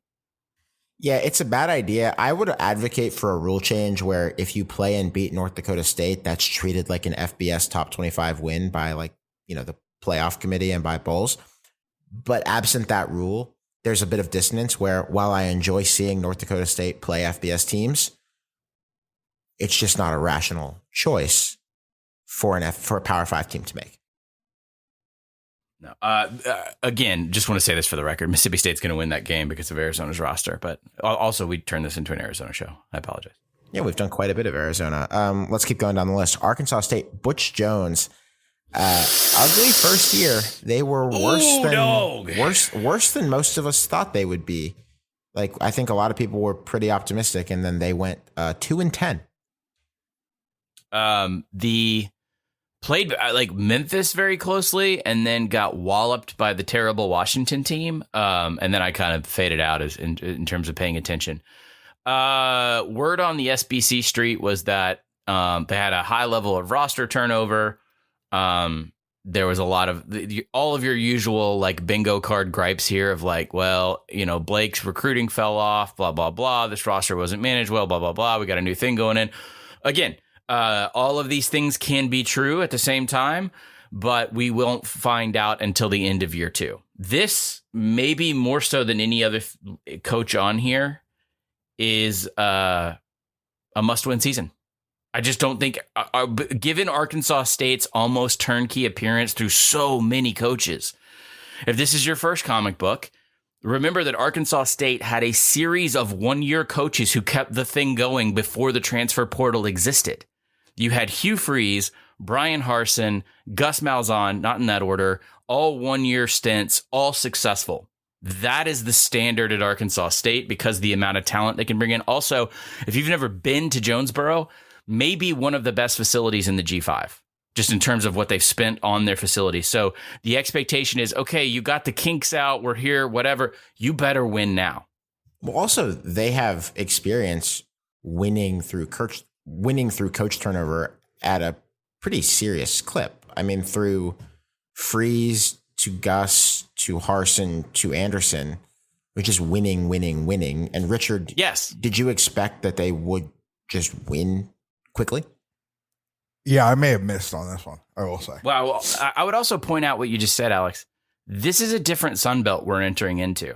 Yeah, it's a bad idea. I would advocate for a rule change where if you play and beat North Dakota State, that's treated like an FBS top 25 win by the playoff committee and by bowls. But absent that rule, there's a bit of dissonance where while I enjoy seeing North Dakota State play FBS teams, it's just not a rational choice for a Power 5 team to make. No. Again, just want to say this for the record. Mississippi State's going to win that game because of Arizona's roster. But also, we turned this into an Arizona show. I apologize. Yeah, we've done quite a bit of Arizona. Let's keep going down the list. Arkansas State, Butch Jones. Ugly first year. They were worse than most of us thought they would be. Like, I think a lot of people were pretty optimistic, and then they went 2-10. The played like Memphis very closely and then got walloped by the terrible Washington team. And then I kind of faded out in terms of paying attention. Word on the SBC street was that they had a high level of roster turnover. There was a lot of all of your usual like bingo card gripes here of like, well, Blake's recruiting fell off, blah, blah, blah. This roster wasn't managed well, blah, blah, blah. We got a new thing going in. Again, all of these things can be true at the same time, but we won't find out until the end of year 2. This, maybe more so than any other coach on here, is a must-win season. I just don't think, given Arkansas State's almost turnkey appearance through so many coaches, if this is your first comic book, remember that Arkansas State had a series of one-year coaches who kept the thing going before the transfer portal existed. You had Hugh Freeze, Brian Harsin, Gus Malzahn, not in that order, all one-year stints, all successful. That is the standard at Arkansas State because the amount of talent they can bring in. Also, if you've never been to Jonesboro, maybe one of the best facilities in the G5, just in terms of what they've spent on their facility. So the expectation is, okay, you got the kinks out, we're here, whatever. You better win now. Well, also, they have experience winning through coach turnover at a pretty serious clip. I mean, through Freeze to Gus to Harsin to Anderson, which is winning. And Richard, yes. Did you expect that they would just win quickly? Yeah, I may have missed on this one, I will say. Well, I would also point out what you just said, Alex. This is a different Sun Belt we're entering into.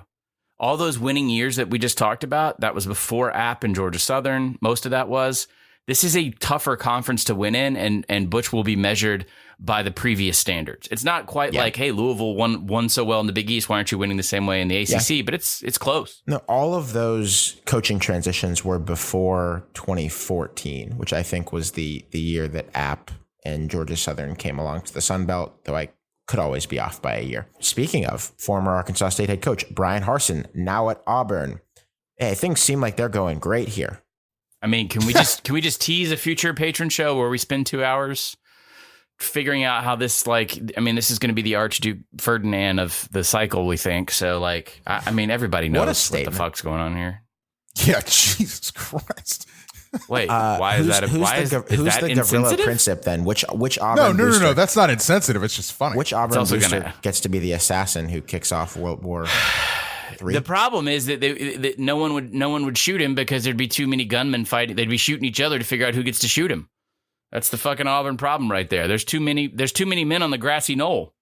All those winning years that we just talked about, that was before App and Georgia Southern. Most of that was. This is a tougher conference to win in, and Butch will be measured by the previous standards. It's not quite like, hey, Louisville won so well in the Big East. Why aren't you winning the same way in the ACC? Yeah. But it's close. No, all of those coaching transitions were before 2014, which I think was the year that App and Georgia Southern came along to the Sun Belt, though I could always be off by a year. Speaking of former Arkansas State head coach Brian Harsin, now at Auburn. Hey, things seem like they're going great here. I mean, can we just tease a future patron show where we spend 2 hours figuring out how this, this is going to be the Archduke Ferdinand of the cycle, we think. So, everybody knows what the fuck's going on here. Yeah, Jesus Christ. Wait, why is that? Who's the Gavrilo Princip then? Which Auburn? No. That's not insensitive. It's just funny. Which Auburn booster gets to be the assassin who kicks off World War III? The problem is that no one would shoot him because there'd be too many gunmen fighting. They'd be shooting each other to figure out who gets to shoot him. That's the fucking Auburn problem right there. There's too many men on the grassy knoll.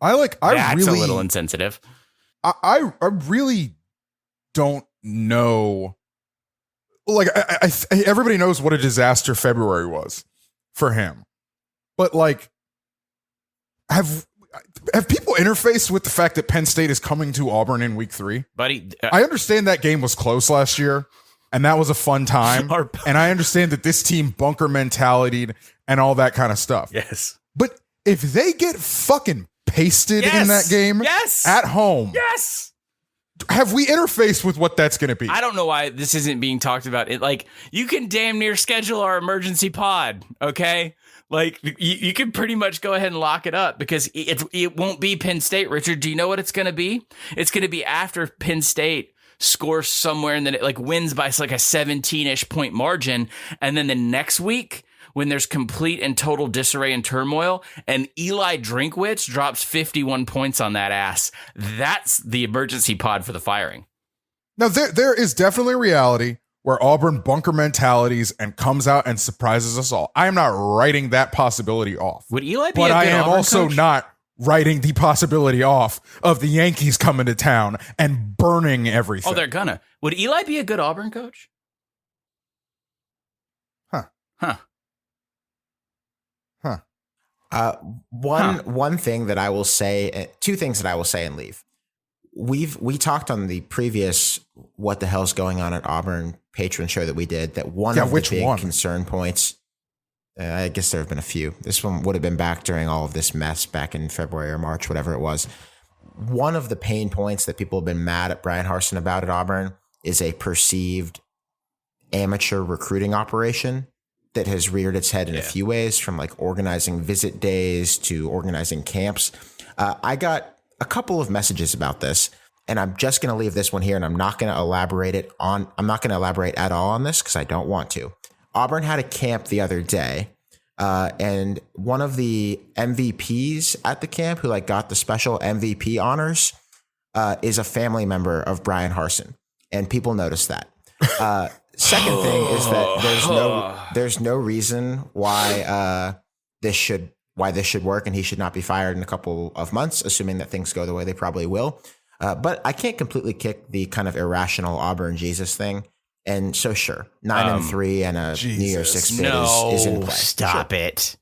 That's a little insensitive. I really don't know. Like, everybody knows what a disaster February was for him, but have people interfaced with the fact that Penn State is coming to Auburn in week 3? Buddy, I understand that game was close last year, and that was a fun time. And I understand that this team bunker mentality and all that kind of stuff. Yes. But if they get fucking pasted in that game at home, Have we interfaced with what that's going to be? I don't know why this isn't being talked about. You can damn near schedule our emergency pod, okay? Like, you can pretty much go ahead and lock it up because it won't be Penn State, Richard. Do you know what it's going to be? It's going to be after Penn State scores somewhere and then it wins by like a 17-ish point margin. And then the next week, when there's complete and total disarray and turmoil, and Eli Drinkwitz drops 51 points on that ass, that's the emergency pod for the firing. Now, there is definitely a reality where Auburn bunker mentalities and comes out and surprises us all. I am not writing that possibility off. Would Eli be but a good I am Auburn also coach? not writing the possibility off of the Yankees coming to town and burning everything. Oh, they're gonna. Would Eli be a good Auburn coach? Huh. One thing that I will say, two things that I will say and leave. We talked on the previous What the Hell's Going On at Auburn patron show that we did that one of the big concern points, I guess there have been a few. This one would have been back during all of this mess back in February or March, whatever it was. One of the pain points that people have been mad at Brian Harsin about at Auburn is a perceived amateur recruiting operation that has reared its head in a few ways, from like organizing visit days to organizing camps. I got a couple of messages about this, and I'm just going to leave this one here, and I'm not going to elaborate at all on this because I don't want to. Auburn had a camp the other day, and one of the MVPs at the camp who got the special MVP honors is a family member of Brian Harsin, and people noticed that. Second thing is that there's no reason why this should work, and he should not be fired in a couple of months, assuming that things go the way they probably will. But I can't completely kick the kind of irrational Auburn Jesus thing. And so sure, 9-3 and a New Year's Six bid is in play. Stop it.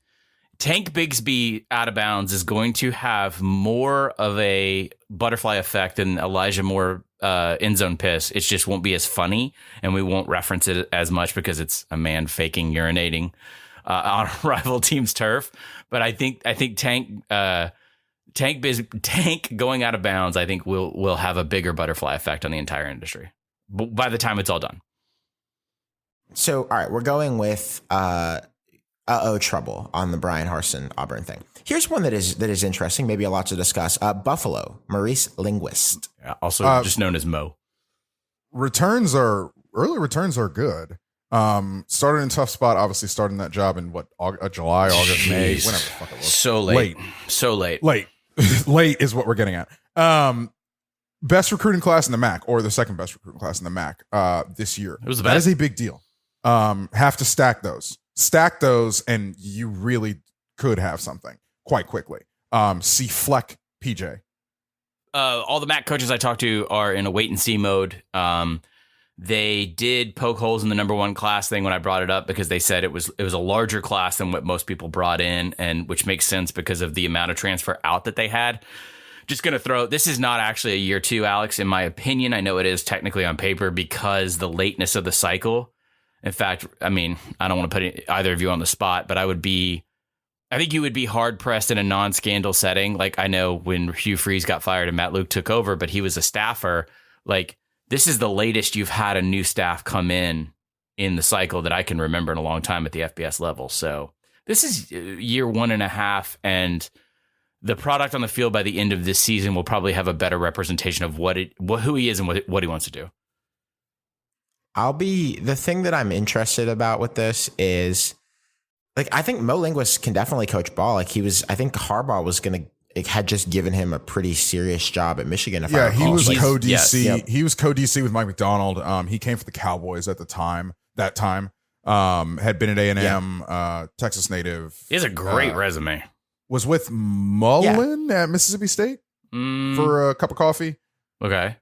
Tank Bigsby out of bounds is going to have more of a butterfly effect than Elijah Moore end zone piss. It just won't be as funny, and we won't reference it as much because it's a man faking urinating on a rival team's turf. But I think Tank going out of bounds, I think will have a bigger butterfly effect on the entire industry by the time it's all done. So, all right, we're going with trouble on the Brian Harsin Auburn thing. Here's one that is interesting, maybe a lot to discuss. Buffalo, Maurice Linguist. Yeah, also just known as Mo. Early returns are good. Started in a tough spot, obviously starting that job in July, August, May, whenever the fuck it was. So late. Late is what we're getting at. Best recruiting class in the MAC, or the second best recruiting class in the MAC this year. It was the best. That best. is a big deal. Have to stack those, and you really could have something quite quickly. See Fleck, PJ. All the MAC coaches I talked to are in a wait and see mode. They did poke holes in the number one class thing when I brought it up because they said it was a larger class than what most people brought in, and which makes sense because of the amount of transfer out that they had. Just going to this is not actually a year two, Alex, in my opinion. I know it is technically on paper because the lateness of the cycle. In fact, I mean, I don't want to put either of you on the spot, but I think you would be hard pressed in a non-scandal setting. Like, I know when Hugh Freeze got fired and Matt Luke took over, but he was a staffer. Like, this is the latest you've had a new staff come in the cycle that I can remember in a long time at the FBS level. So this is year 1.5, and the product on the field by the end of this season will probably have a better representation of who he is and what he wants to do. The thing that I'm interested about with this is, I think Mo Linguist can definitely coach ball. I think Harbaugh had just given him a pretty serious job at Michigan. He was co-DC. Yes. Yep. He was co-DC with Mike McDonald. He came for the Cowboys at the time. Had been at A&M, Texas native. He has a great resume. Was with Mullen at Mississippi State for a cup of coffee. Okay.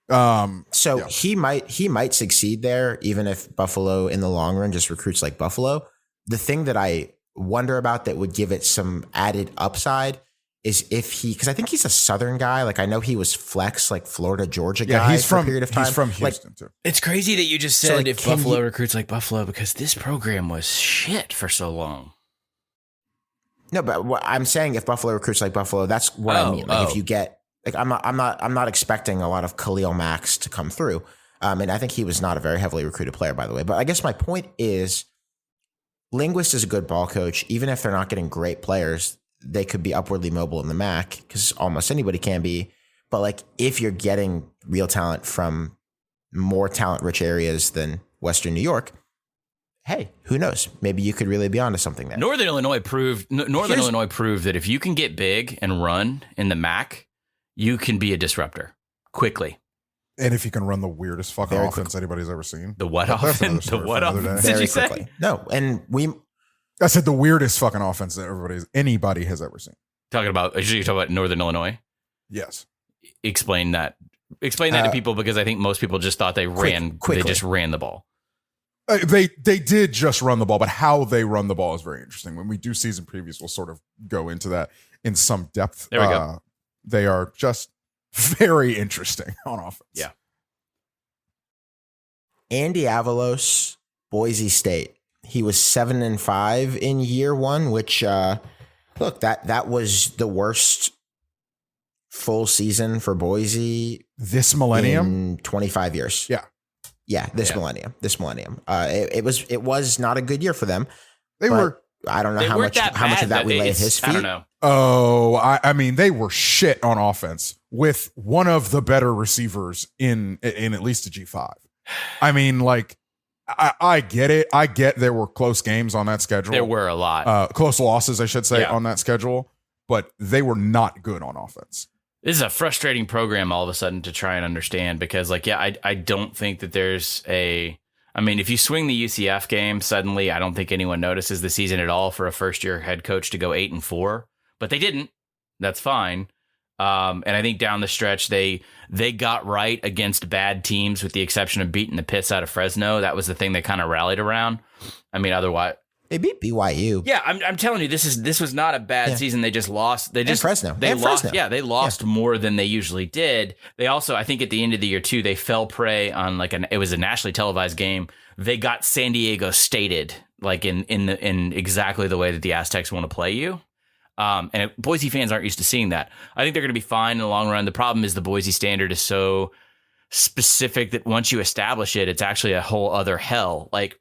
He might succeed there, even if Buffalo in the long run just recruits like Buffalo. The thing that I wonder about that would give it some added upside is because I think he's a Southern guy. I know he was flex, Florida, Georgia guy for a period of time. He's from Houston too. It's crazy that you just said if Buffalo recruits like Buffalo, because this program was shit for so long. No, but what I'm saying, if Buffalo recruits like Buffalo, that's what I mean. If you get Like I'm not expecting a lot of Khalil Max to come through. And I think he was not a very heavily recruited player, by the way. But I guess my point is, Linguist is a good ball coach. Even if they're not getting great players, they could be upwardly mobile in the MAC because almost anybody can be. But like if you're getting real talent from more talent-rich areas than Western New York, hey, who knows? Maybe you could really be onto something there. Northern Illinois proved that if you can get big and run in the MAC, you can be a disruptor quickly. And if you can run the weirdest fucking offense anybody's ever seen. The what That's another offense? The story for what another day. offense did Very you say? quickly. No, and I said the weirdest fucking offense that anybody has ever seen. You're talking about Northern Illinois? Yes. Explain that. Explain that to people, because I think most people just thought they just ran the ball. They did just run the ball, but how they run the ball is very interesting. When we do season previews, we'll sort of go into that in some depth. There we go. They are just very interesting on offense. Yeah. Andy Avalos, Boise State. He was 7-5 in year one, which look, that was the worst full season for Boise This millennium in 25 years. Yeah. This millennium. It was not a good year for them. They were. I don't know how much of that we lay at his feet. I don't know. Oh, I mean, they were shit on offense with one of the better receivers in at least a G5. I mean, like, I get it. I get there were close games on that schedule. There were a lot. Close losses, I should say, on that schedule, but they were not good on offense. This is a frustrating program all of a sudden to try and understand, because I don't think that there's if you swing the UCF game, suddenly I don't think anyone notices the season at all for a first year head coach to go 8-4, but they didn't. That's fine. And I think down the stretch, they got right against bad teams, with the exception of beating the piss out of Fresno. That was the thing they kind of rallied around. I mean, otherwise, they beat BYU. Yeah, I'm telling you, this was not a bad season. They just lost. They just Fresno. They lost. Fresno. Yeah, they lost more than they usually did. They also, I think, at the end of the year too, they fell prey on it was a nationally televised game. They got San Diego stated in exactly the way that the Aztecs want to play you. And Boise fans aren't used to seeing that. I think they're going to be fine in the long run. The problem is the Boise standard is so specific that once you establish it, it's actually a whole other hell. Like,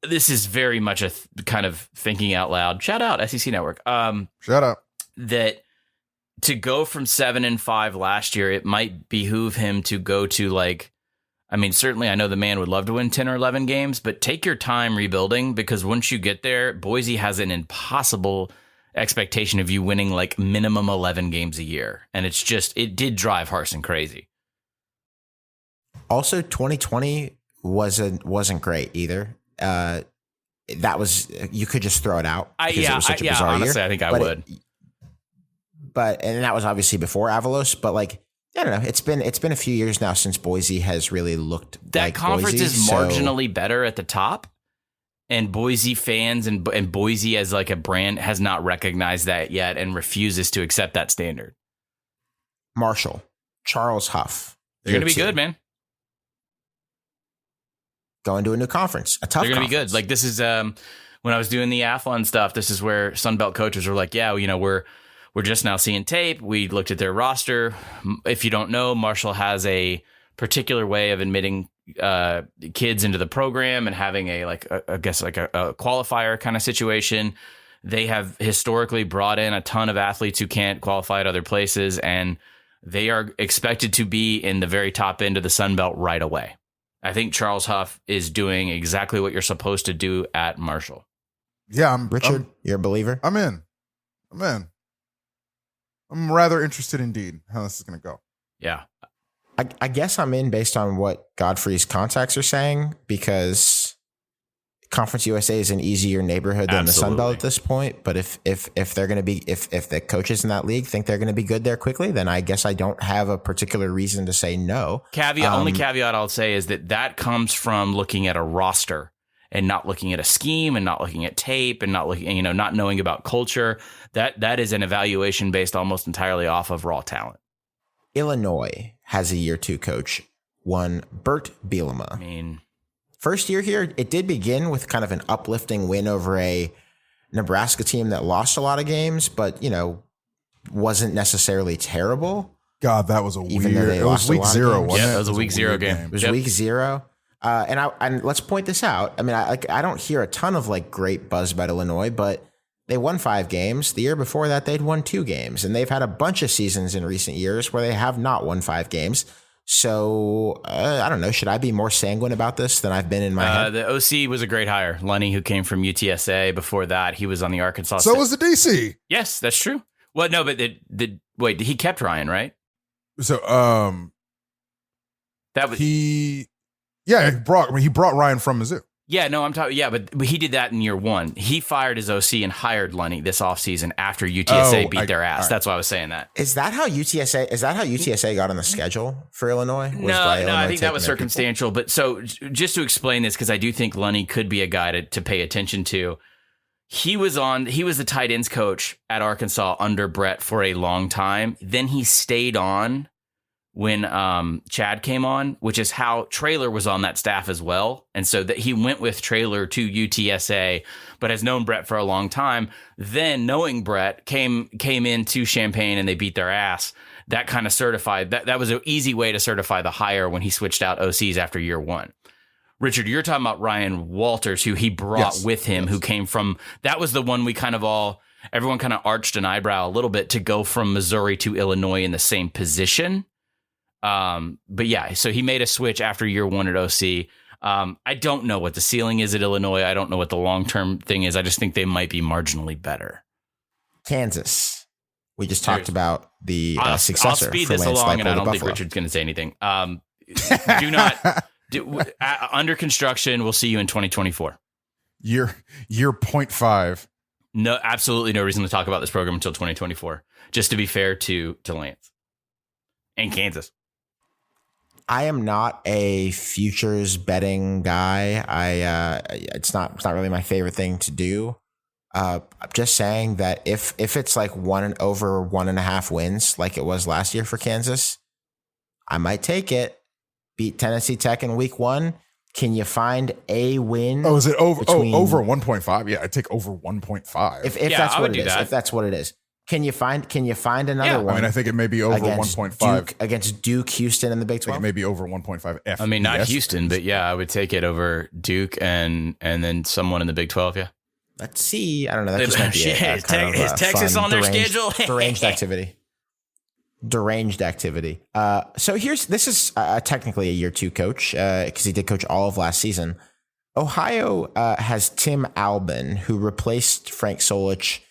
this is very much a kind of thinking out loud. Shout out SEC Network. Shout out. That to go from 7-5 last year, it might behoove him to go to certainly I know the man would love to win 10 or 11 games, but take your time rebuilding, because once you get there, Boise has an impossible expectation of you winning minimum 11 games a year. And it did drive Harsin crazy. Also, 2020 wasn't great either. That was, you could just throw it out. It was such a bizarre honestly, year. I think I would. And that was obviously before Avalos, but I don't know. It's been a few years now since Boise has really looked that like conference Boise, is marginally better at the top, and Boise fans and Boise as a brand has not recognized that yet and refuses to accept that standard. Marshall, Charles Huff. They're going to be good, man. Going to a new conference, a tough. They're going to be good. This is when I was doing the Athlon stuff. This is where Sunbelt coaches were like, "Yeah, we're just now seeing tape. We looked at their roster. If you don't know, Marshall has a particular way of admitting kids into the program and having a qualifier kind of situation. They have historically brought in a ton of athletes who can't qualify at other places, and they are expected to be in the very top end of the Sunbelt right away. I think Charles Huff is doing exactly what you're supposed to do at Marshall. Yeah, Richard, you're a believer? I'm in. I'm rather interested indeed how this is going to go. Yeah. I guess I'm in based on what Godfrey's contacts are saying, because Conference USA is an easier neighborhood than the Sun Belt at this point. But if they're going to be, if the coaches in that league think they're going to be good there quickly, then I guess I don't have a particular reason to say no. Only caveat I'll say is that comes from looking at a roster and not looking at a scheme and not looking at tape and not looking, not knowing about culture. That is an evaluation based almost entirely off of raw talent. Illinois has a year 2 coach, one Bert Bielema. I mean, first year here, it did begin with kind of an uplifting win over a Nebraska team that lost a lot of games, but wasn't necessarily terrible. God, that was a Even though weird. they It was lost a week lot of 0, games. wasn't Yeah, it? that was a week 0 weird game. It was Yep. week 0. And let's point this out. I mean, I don't hear a ton of like great buzz about Illinois, but they won 5 games. The year before that, they'd won 2 games, and they've had a bunch of seasons in recent years where they have not won 5 games. So I don't know. Should I be more sanguine about this than I've been in my head? The OC was a great hire. Lenny, who came from UTSA. Before that, he was on the Arkansas. So was the DC. Yes, that's true. Well, no, but wait, he kept Ryan, right? So That was he brought Ryan from Mizzou. Yeah, no, I'm talking. Yeah, but he did that in year 1. He fired his OC and hired Lenny this offseason after UTSA beat their ass. all right. That's why I was saying that. Is that how UTSA got on the schedule for Illinois? No, I think that was circumstantial. But so just to explain this, because I do think Lenny could be a guy to pay attention to. He was the tight ends coach at Arkansas under Brett for a long time. Then he stayed on when Chad came on, which is how Traylor was on that staff as well. And so that he went with Traylor to UTSA, but has known Brett for a long time. Then knowing Brett came into Champaign and they beat their ass. That kind of certified that was an easy way to certify the hire when he switched out OCs after year 1. Richard, you're talking about Ryan Walters, who he brought with him, who came from, that was the one everyone kind of arched an eyebrow a little bit to go from Missouri to Illinois in the same position. But yeah, so he made a switch after year 1 at OC. I don't know what the ceiling is at Illinois. I don't know what the long-term thing is. I just think they might be marginally better. Kansas. We just talked about the I'll successor. speed for this Lance along, Leipold and I of don't think Buffalo. Richard's going to say anything. Under construction. We'll see you in 2024. Year 0.5. No, absolutely no reason to talk about this program until 2024. Just to be fair to Lance and Kansas. I am not a futures betting guy. It's not really my favorite thing to do. I'm just saying that if it's like over 1.5 wins, like it was last year for Kansas, I might take it. Beat Tennessee Tech in week 1. Can you find a win? Oh, is it over? between- over 1.5? Yeah, I'd take over 1.5. If Yeah, that's I what would it do is. that. If that's what it is. Can you find another Yeah. one? I mean, I think it may be over against 1.5. Duke, against Duke, Houston, and the Big I think 12. it may be over 1.5. I mean, not FBS. Houston, but yeah, I would take it over Duke and then someone in the Big 12. Yeah. Let's see. I don't know. That just might be Shit, a kind of is Texas fun, on their deranged- schedule? deranged activity. Deranged activity. So this is technically a year 2 coach because he did coach all of last season. Ohio has Tim Albin, who replaced Frank Solich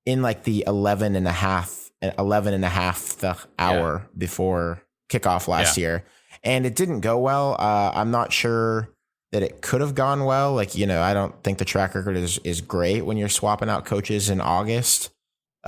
in like the 11.5th hour before kickoff last year. And it didn't go well. I'm not sure that it could have gone well. Like, I don't think the track record is great when you're swapping out coaches in August.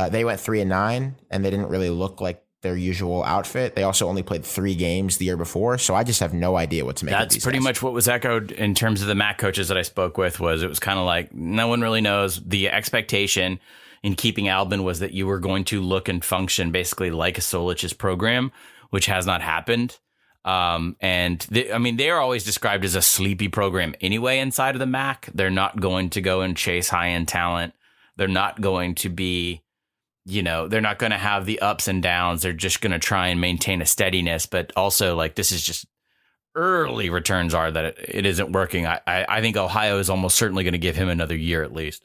They went 3-9 and they didn't really look like their usual outfit. They also only played 3 games the year before. So I just have no idea what to make of That's these pretty guys. much what was echoed in terms of the MAC coaches that I spoke with. It was kind of like no one really knows. The expectation in keeping Albin was that you were going to look and function basically like a Solich's program, which has not happened. They are always described as a sleepy program anyway inside of the MAC. They're not going to go and chase high-end talent. They're not going to be, they're not going to have the ups and downs. They're just going to try and maintain a steadiness. But also, like, this is just early returns are that it isn't working. I think Ohio is almost certainly going to give him another year at least.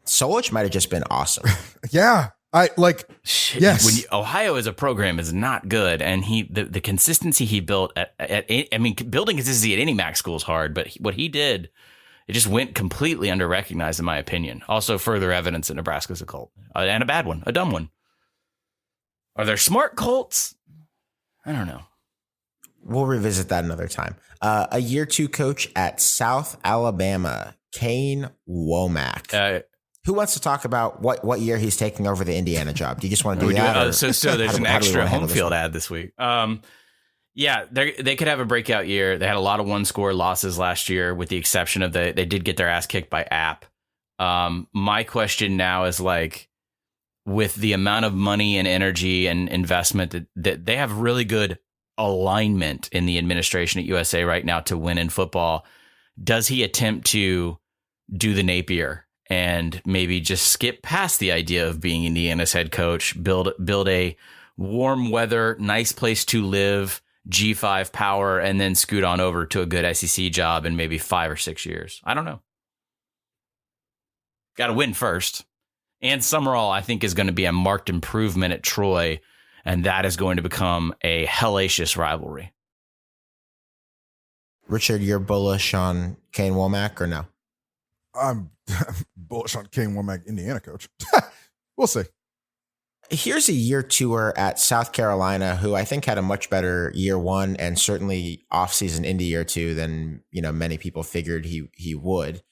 Solich might have just been awesome. Yeah. Shit, Yes. Ohio as a program is not good, and the consistency he built building consistency at any MAC school is hard, but what he did, it just went completely under recognized in my opinion. Also, further evidence that Nebraska's a cult and a bad one, a dumb one. Are there smart cults? I don't know. We'll revisit that another time. A year 2 coach at South Alabama, Kane Womack. Who wants to talk about what year he's taking over the Indiana job? Do you just want to do that? So there's an extra home field ad this week. Yeah, they could have a breakout year. They had a lot of 1-score losses last year, with the exception of they did get their ass kicked by App. My question now is, like, with the amount of money and energy and investment that they have really good alignment in the administration at USA right now to win in football, does he attempt to do the Napier and maybe just skip past the idea of being Indiana's head coach, build a warm weather, nice place to live, G5 power, and then scoot on over to a good SEC job in maybe 5 or 6 years. I don't know. Got to win first. And Summerall, I think, is going to be a marked improvement at Troy, and that is going to become a hellacious rivalry. Richard, you're bullish on Kane Womack or no? I'm bullish on Kane Womack, Indiana coach. We'll see. Here's a year tour at South Carolina, who I think had a much better year one and certainly offseason into year two than many people figured he would.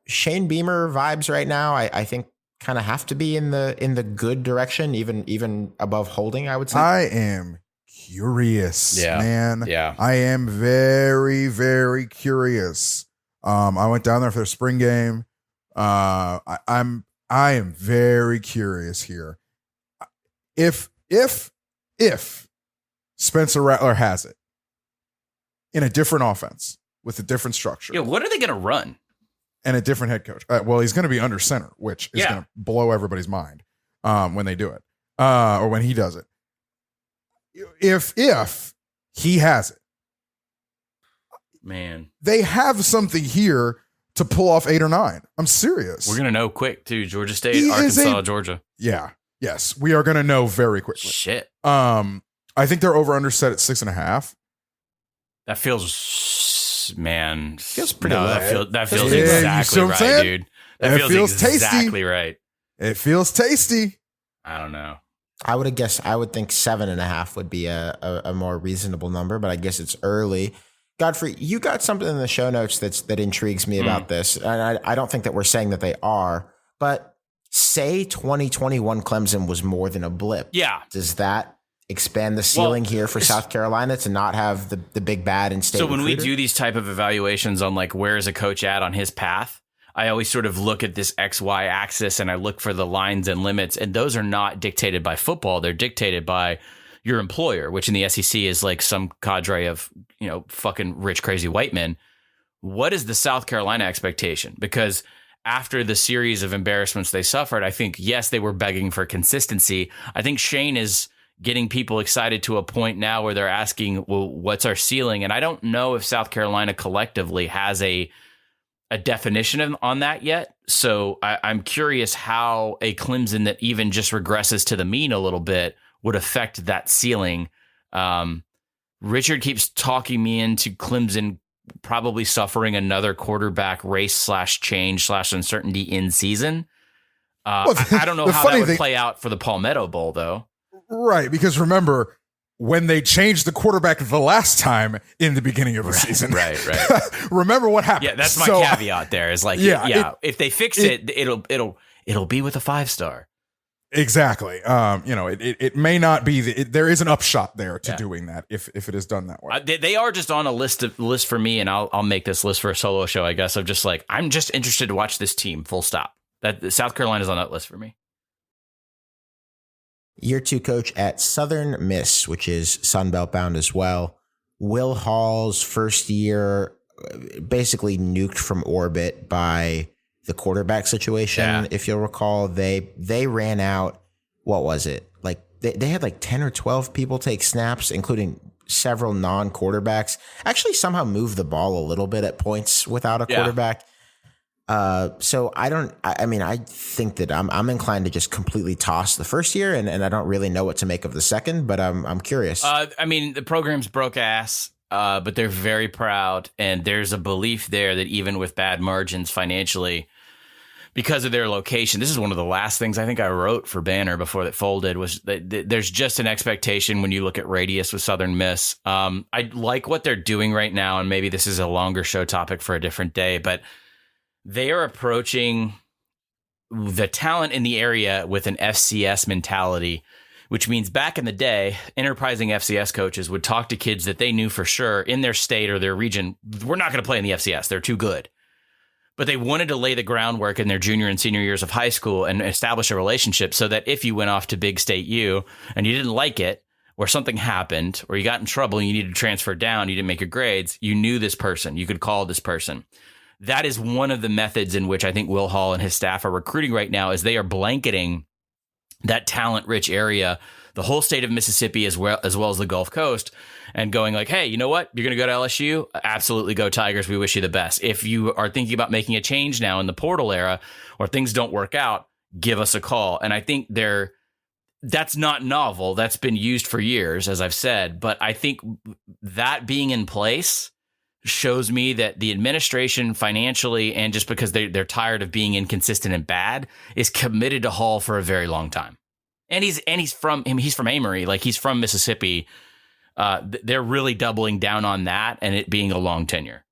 Shane Beamer vibes right now, I think, kind of have to be in the good direction, even above holding, I would say. I am curious, man. Yeah. I am very, very curious. I went down there for the spring game. I am very curious here. If Spencer Rattler has it in a different offense with a different structure, What are they going to run? and a different head coach, well, he's going to be under center, which is going to blow everybody's mind when they do it or when he does it. If he has it, Man, they have something here to pull off 8 or 9. I'm serious. we're going to know quick, too. Georgia State, He is Arkansas, Georgia. Yeah. Yes, we are going to know very quickly. Shit. I think they're over under set at 6.5. That feels, man. Feels pretty no, low. that feels Yeah, you see exactly what I'm right, saying? dude. It That feels tasty. exactly right. It feels tasty. I don't know. I would think 7.5 would be a more reasonable number, but I guess it's early. Godfrey, you got something in the show notes that intrigues me about this. And I don't think that we're saying that they are, but say 2021 Clemson was more than a blip. Yeah. Does that expand the ceiling here for South Carolina to not have the big bad in state? So when we recruiter? do these type of evaluations on like where is a coach at on his path, I always sort of look at this XY axis and I look for the lines and limits, and those are not dictated by football. They're dictated by your employer, which in the SEC is like some cadre of, fucking rich, crazy white men. What is the South Carolina expectation? Because after the series of embarrassments they suffered, I think, yes, they were begging for consistency. I think Shane is getting people excited to a point now where they're asking, well, what's our ceiling? And I don't know if South Carolina collectively has a definition on that yet. So I'm curious how a Clemson that even just regresses to the mean a little bit would affect that ceiling. Richard keeps talking me into Clemson probably suffering another quarterback race / change / uncertainty in season. I don't know how that would play out for the Palmetto Bowl, though. Right, because remember, when they changed the quarterback the last time in the beginning of the season. Right. Remember what happened. Yeah, that's my caveat there. Is like, if they fix it'll be with a 5-star. Exactly. It may not be there is an upshot there to doing that if it is done that way. They are just on a list for me, and I'll make this list for a solo show, I guess, of just like, I'm just interested to watch this team, full stop. That South Carolina's on that list for me. Year 2 coach at Southern Miss, which is Sunbelt bound as well. Will Hall's first year basically nuked from orbit by the quarterback situation. Yeah. If you'll recall, they ran out, what was it? Like they had like 10 or 12 people take snaps, including several non-quarterbacks. Actually somehow moved the ball a little bit at points without a quarterback. So I think that I'm inclined to just completely toss the first year, and I don't really know what to make of the second, but I'm curious. The program's broke ass, but they're very proud, and there's a belief there that even with bad margins financially, because of their location, this is one of the last things I think I wrote for Banner before that folded, was that there's just an expectation when you look at Radius with Southern Miss. I like what they're doing right now, and maybe this is a longer show topic for a different day, but they are approaching the talent in the area with an FCS mentality, which means back in the day, enterprising FCS coaches would talk to kids that they knew for sure in their state or their region, we're not going to play in the FCS. They're too good. But they wanted to lay the groundwork in their junior and senior years of high school and establish a relationship so that if you went off to Big State U and you didn't like it, or something happened, or you got in trouble and you needed to transfer down, you didn't make your grades, you knew this person, you could call this person. that is one of the methods in which I think Will Hall and his staff are recruiting right now, is they are blanketing that talent-rich area, the whole state of Mississippi as well as the Gulf Coast, and going like, hey, you know what? You're going to go to LSU? Absolutely go Tigers. We wish you the best. If you are thinking about making a change now in the portal era or things don't work out, give us a call. And I think that's not novel. That's been used for years, as I've said. But I think that being in place shows me that the administration financially, and just because they're tired of being inconsistent and bad, is committed to Hall for a very long time. And he's from Amory, like he's from Mississippi. They're really doubling down on that and it being a long tenure.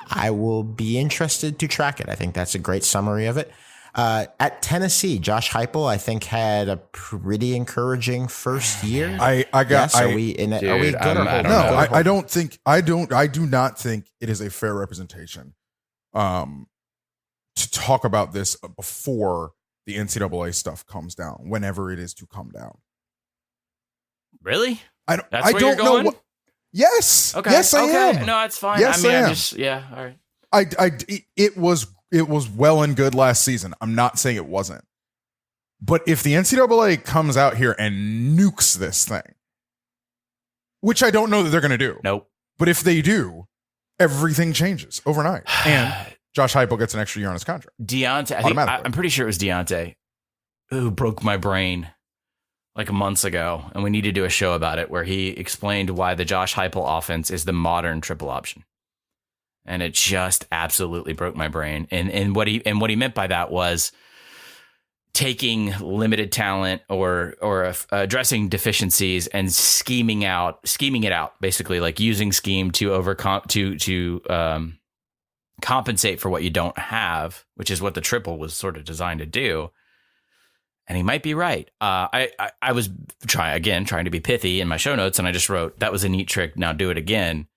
I will be interested to track it. I think that's a great summary of it. At Tennessee, Josh Heupel, I think, had a pretty encouraging first year. Are we good? I do not think it is a fair representation to talk about this before the NCAA stuff comes down, whenever it is to come down. Really? I don't know. Yes. Okay. Yes, I am. No, it's fine. Yes, I mean, all right. It was well and good last season. I'm not saying it wasn't. But if the NCAA comes out here and nukes this thing, which I don't know that they're going to do. Nope. But if they do, everything changes overnight. And Josh Heupel gets an extra year on his contract. Deontay, I'm pretty sure it was Deontay who broke my brain like months ago, and we need to do a show about it, where he explained why the Josh Heupel offense is the modern triple option. And it just absolutely broke my brain. And what he meant by that was taking limited talent or addressing deficiencies and scheming it out, basically, like using scheme to compensate for what you don't have, which is what the triple was sort of designed to do. And he might be right. I was trying to be pithy in my show notes, and I just wrote, that was a neat trick. Now do it again.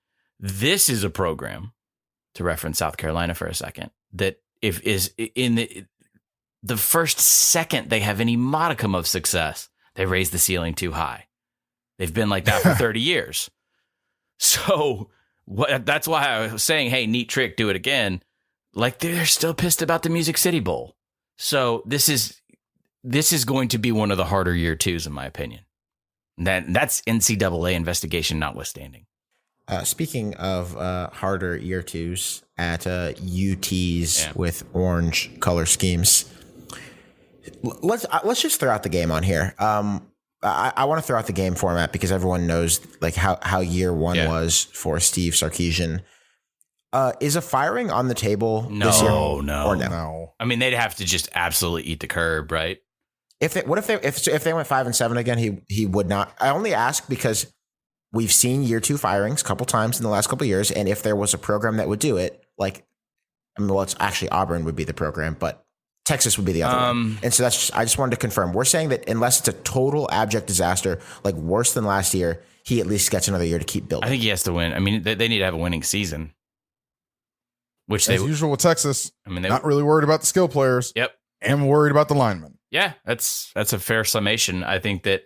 This is a program, to reference South Carolina for a second, that if is in the first second they have any modicum of success, they raise the ceiling too high. They've been like that for 30 years. So that's why I was saying, hey, neat trick, do it again. Like, they're still pissed about the Music City Bowl. So this is going to be one of the harder year twos, in my opinion. That's NCAA investigation notwithstanding. Speaking of harder year twos at UTs with orange color schemes, let's just throw out the game on here. I want to throw out the game format because everyone knows like how year one was for Steve Sarkisian. Is a firing on the table this year? No. I mean, they'd have to just absolutely eat the curb, right? If they went 5-7 again, he would not. I only ask because we've seen year two firings a couple times in the last couple of years, and if there was a program that would do it, it's actually Auburn would be the program, but Texas would be the other one. And so I just wanted to confirm. We're saying that unless it's a total abject disaster, like worse than last year, he at least gets another year to keep building. I think he has to win. I mean, they need to have a winning season. Which as usual with Texas, I mean, not really worried about the skill players. Yep. And worried about the linemen. Yeah, that's a fair summation. I think that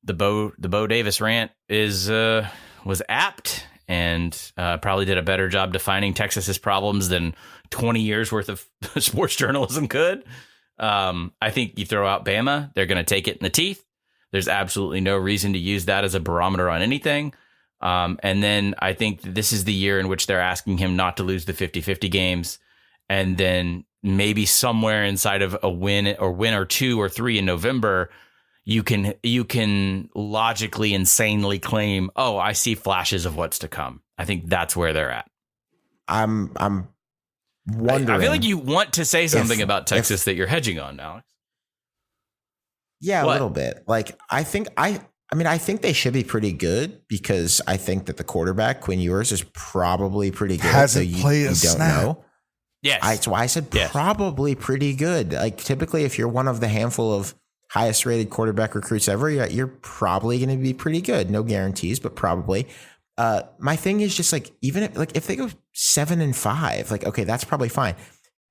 the Bo Davis rant was apt and probably did a better job defining Texas's problems than 20 years worth of sports journalism could. I think you throw out Bama, they're going to take it in the teeth. There's absolutely no reason to use that as a barometer on anything. And then I think this is the year in which they're asking him not to lose the 50-50 games. And then maybe somewhere inside of a win or two or three in November, you can logically, insanely claim, oh, I see flashes of what's to come. I think that's where they're at. I'm wondering. I feel like you want to say something about Texas that you're hedging on, Alex. Yeah, a little bit. Like, I think they should be pretty good because I think that the quarterback, Quinn Ewers, is probably pretty good. Hasn't played a snap. Don't know. Yes. That's why I said probably pretty good. Like, typically, if you're one of the handful of highest rated quarterback recruits ever, you're probably going to be pretty good. No guarantees, but probably. My thing is just like, even if they go 7-5, like, okay, that's probably fine.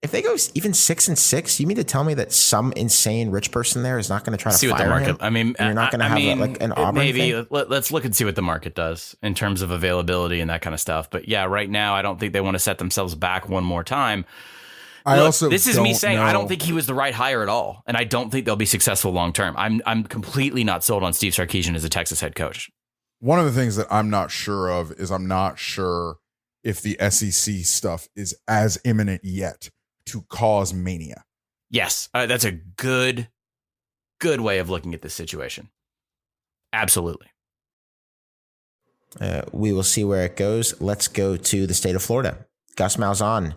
If they go even 6-6, you mean to tell me that some insane rich person there is not going to try to see what fire the market. him? I mean, And you're not going to have an Auburn maybe. thing? Let's look and see what the market does in terms of availability and that kind of stuff. But yeah, right now I don't think they want to set themselves back one more time. This is me saying I don't think he was the right hire at all, and I don't think they'll be successful long term. I'm completely not sold on Steve Sarkisian as a Texas head coach. One of the things that I'm not sure of is I'm not sure if the SEC stuff is as imminent yet to cause mania. Yes, that's a good way of looking at this situation. Absolutely. We will see where it goes. Let's go to the state of Florida. Gus Malzahn.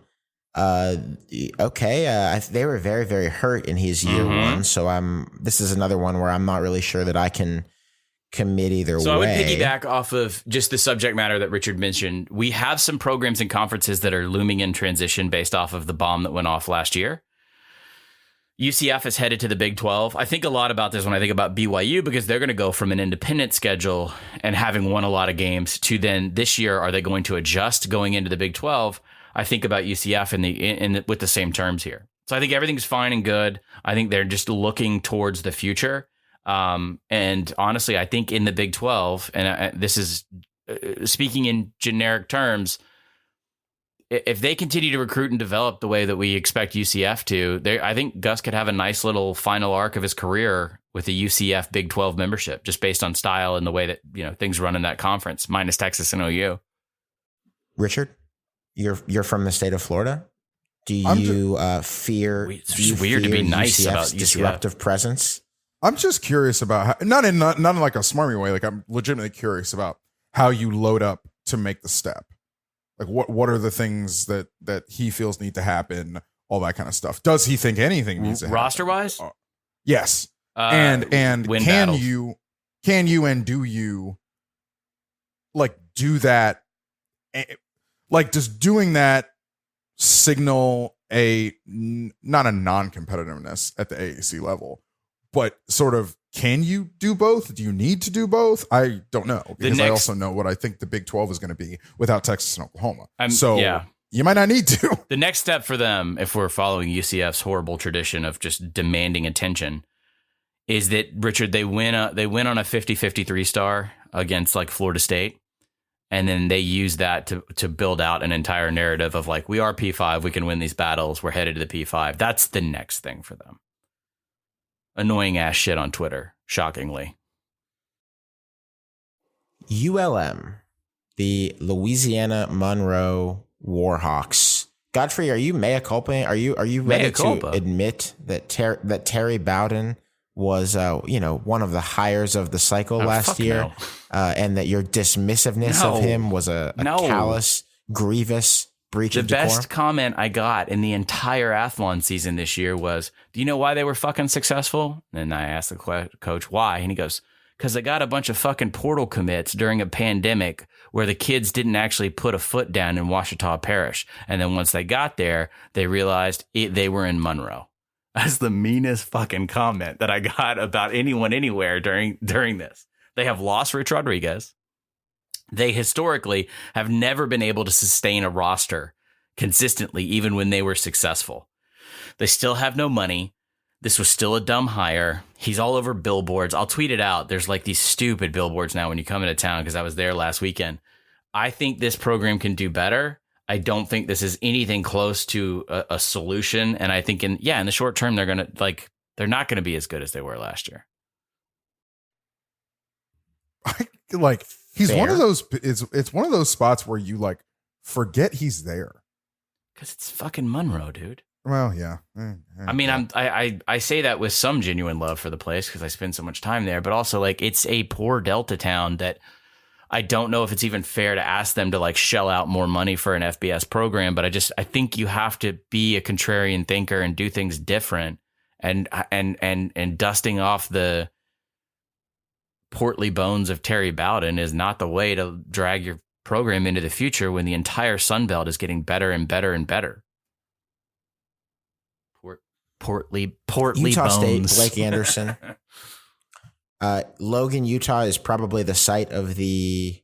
They were very, very hurt in his year one. So this is another one where I'm not really sure that I can commit either way. So I would piggyback off of just the subject matter that Richard mentioned. We have some programs and conferences that are looming in transition based off of the bomb that went off last year. UCF is headed to the Big 12. I think a lot about this when I think about BYU because they're going to go from an independent schedule and having won a lot of games to then this year, are they going to adjust going into the Big 12? I think about UCF with the same terms here. So I think everything's fine and good. I think they're just looking towards the future. And honestly, I think in the Big 12, and this is speaking in generic terms, if they continue to recruit and develop the way that we expect UCF to, I think Gus could have a nice little final arc of his career with a UCF Big 12 membership, just based on style and the way that things run in that conference, minus Texas and OU. Richard, you're from the state of Florida. Do you fear? It's weird to be nice UCF's about UCF. Disruptive presence. I'm just curious about how, not in like a smarmy way. Like I'm legitimately curious about how you load up to make the step. Like what are the things that he feels need to happen? All that kind of stuff. Does he think anything needs to happen? Roster wise? Yes. And can battles. you and do you like do that? Like does doing that signal not a non-competitiveness at the AAC level? But sort of, can you do both? Do you need to do both? I don't know, because I also know what I think the Big 12 is going to be without Texas and Oklahoma. You might not need to. The next step for them, if we're following UCF's horrible tradition of just demanding attention, is that, Richard, they win on a 50-50 3-star against like Florida State. And then they use that to build out an entire narrative of like, we are P5, we can win these battles, we're headed to the P5. That's the next thing for them. Annoying ass shit on Twitter, shockingly. ULM, the Louisiana Monroe Warhawks. Godfrey, are you mea culpa? Are you ready to admit that Terry Bowden was one of the hires of the cycle last year, and that your dismissiveness of him was a callous, grievous breach of decorum? The best comment I got in the entire Athlon season this year was, do you know why they were fucking successful? And I asked the coach why, and he goes, because they got a bunch of fucking portal commits during a pandemic where the kids didn't actually put a foot down in Ouachita Parish. And then once they got there, they realized they were in Monroe. That's the meanest fucking comment that I got about anyone anywhere during this. They have lost Rich Rodriguez. They historically have never been able to sustain a roster consistently, even when they were successful. They still have no money. This was still a dumb hire. He's all over billboards. I'll tweet it out. There's like these stupid billboards now when you come into town, because I was there last weekend. I think this program can do better. I don't think this is anything close to a solution. And I think in the short term, they're not going to be as good as they were last year. He's fair. One of those. It's one of those spots where you like forget he's there, because it's fucking Monroe, dude. Well, yeah. I mean, I say that with some genuine love for the place because I spend so much time there, but also like it's a poor Delta town that I don't know if it's even fair to ask them to like shell out more money for an FBS program. But I think you have to be a contrarian thinker and do things different, and dusting off the portly bones of Terry Bowden is not the way to drag your program into the future when the entire Sun Belt is getting better and better and better. Portly Utah bones. State, Blake Anderson. Logan, Utah is probably the site of the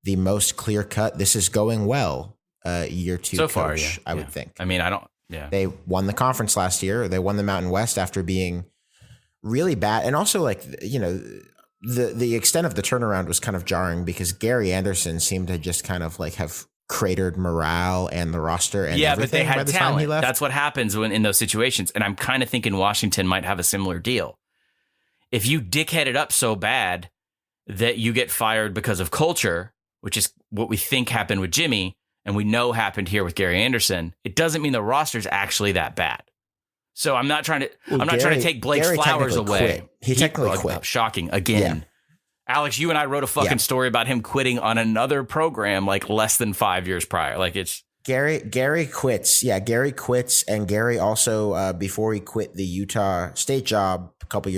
most clear cut. This is going well. Year two so coach, far, yeah. I would think. I mean, Yeah. They won the conference last year. They won the Mountain West after being really bad. And also, like, you know, the extent of the turnaround was kind of jarring because Gary Anderson seemed to just kind of like have cratered morale and the roster and yeah, but they everything by had the time he talent. left. That's what happens when in those situations. And I'm kind of thinking Washington might have a similar deal. If you dickhead it up so bad that you get fired because of culture, which is what we think happened with Jimmy, and we know happened here with Gary Anderson, it doesn't mean the roster's actually that bad. So I'm not trying to take Blake's Gary flowers technically away. quit. He technically quit. Shocking again. Yeah. Alex, you and I wrote a fucking story about him quitting on another program like less than 5 years prior. Like it's Gary quits. Yeah, Gary quits. And Gary also, before he quit the Utah State job a couple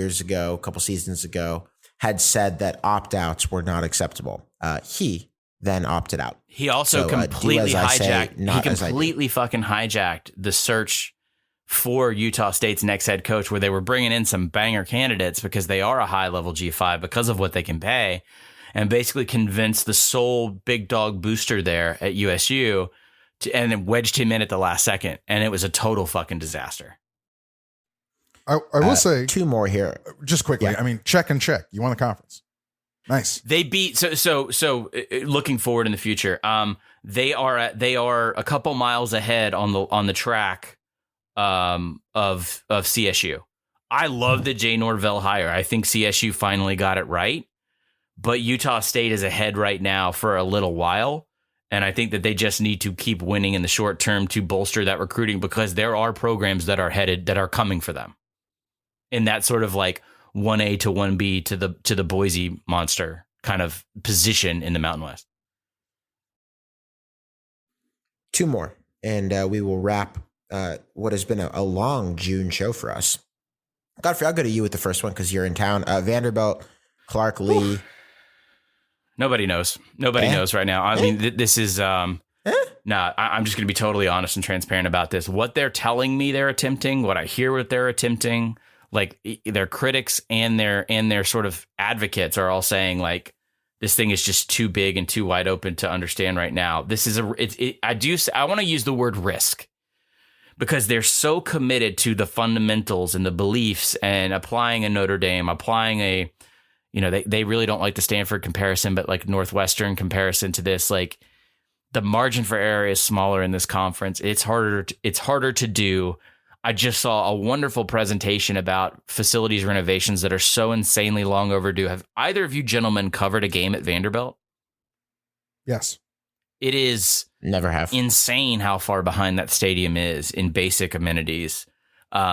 seasons ago, had said that opt-outs were not acceptable. He then opted out. He also completely fucking hijacked the search for Utah State's next head coach, where they were bringing in some banger candidates because they are a high-level G5 because of what they can pay, and basically convinced the sole big dog booster there at USU and then wedged him in at the last second, and it was a total fucking disaster. I will say two more here. Just quickly. Yeah. I mean, check. You won the conference. Nice. They beat so looking forward in the future. They are a couple miles ahead on the track of CSU. I love the Jay Norvell hire. I think CSU finally got it right, but Utah State is ahead right now for a little while. And I think that they just need to keep winning in the short term to bolster that recruiting, because there are programs that are coming for them in that sort of like 1A to 1B to the Boise monster kind of position in the Mountain West. Two more, and we will wrap what has been a long June show for us. Godfrey, I'll go to you with the first one because you're in town. Vanderbilt, Clark Lee. Nobody knows. Nobody knows right now. I mean, this is I'm just going to be totally honest and transparent about this. What they're telling me they're attempting, what I hear what they're attempting, like their critics and their sort of advocates are all saying like this thing is just too big and too wide open to understand right now. This is I want to use the word risk, because they're so committed to the fundamentals and the beliefs and applying a Notre Dame, applying a, you know, they really don't like the Stanford comparison, but like Northwestern comparison to this, like the margin for error is smaller in this conference. It's harder to do. I just saw a wonderful presentation about facilities renovations that are so insanely long overdue. Have either of you gentlemen covered a game at Vanderbilt? Yes. It is never have insane how far behind that stadium is in basic amenities.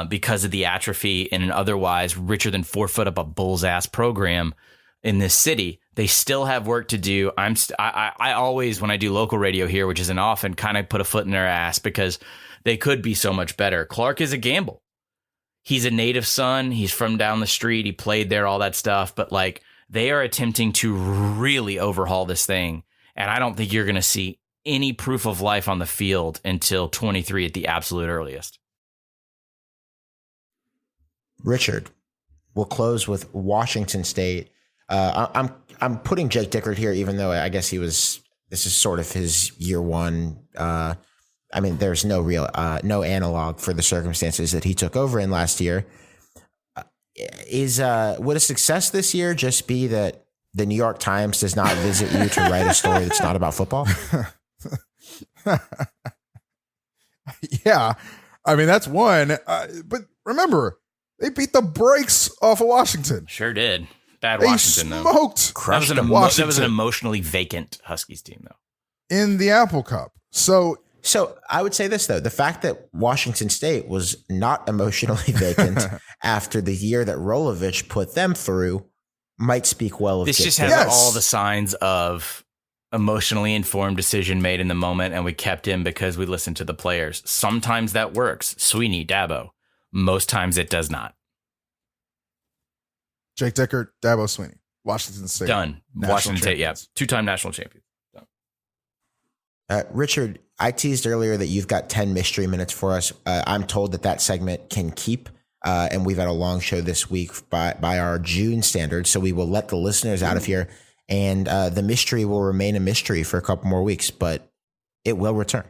Because of the atrophy in an otherwise richer than 4 foot up a bull's ass program in this city. They still have work to do. I always, when I do local radio here, which isn't often, kind of put a foot in their ass because they could be so much better. Clark is a gamble. He's a native son. He's from down the street. He played there, all that stuff. But like they are attempting to really overhaul this thing. And I don't think you're going to see any proof of life on the field until 23 at the absolute earliest. Richard, we'll close with Washington State. I'm putting Jake Dickert here, even though I guess this is sort of his year one. I mean, there's no real, no analog for the circumstances that he took over in last year. Would a success this year just be that the New York Times does not visit you to write a story that's not about football? Yeah. I mean, that's one. But remember, they beat the brakes off of Washington. Sure did. Bad They Washington, though. smoked That was an emotionally vacant Huskies team, though. in the Apple Cup. So I would say this, though. The fact that Washington State was not emotionally vacant after the year that Rolovich put them through might speak well of this. Jake Just has Yes. all the signs of emotionally informed decision made in the moment, and we kept him because we listened to the players. Sometimes that works. Sweeney, Dabo. Most times it does not. Jake Dickert, Dabo Sweeney, Washington State. Done. National Washington State, yeah. champions. 2-time national champion. Richard, I teased earlier that you've got 10 mystery minutes for us. I'm told that segment can keep, and we've had a long show this week by our June standards, so we will let the listeners out of here, and the mystery will remain a mystery for a couple more weeks, but it will return.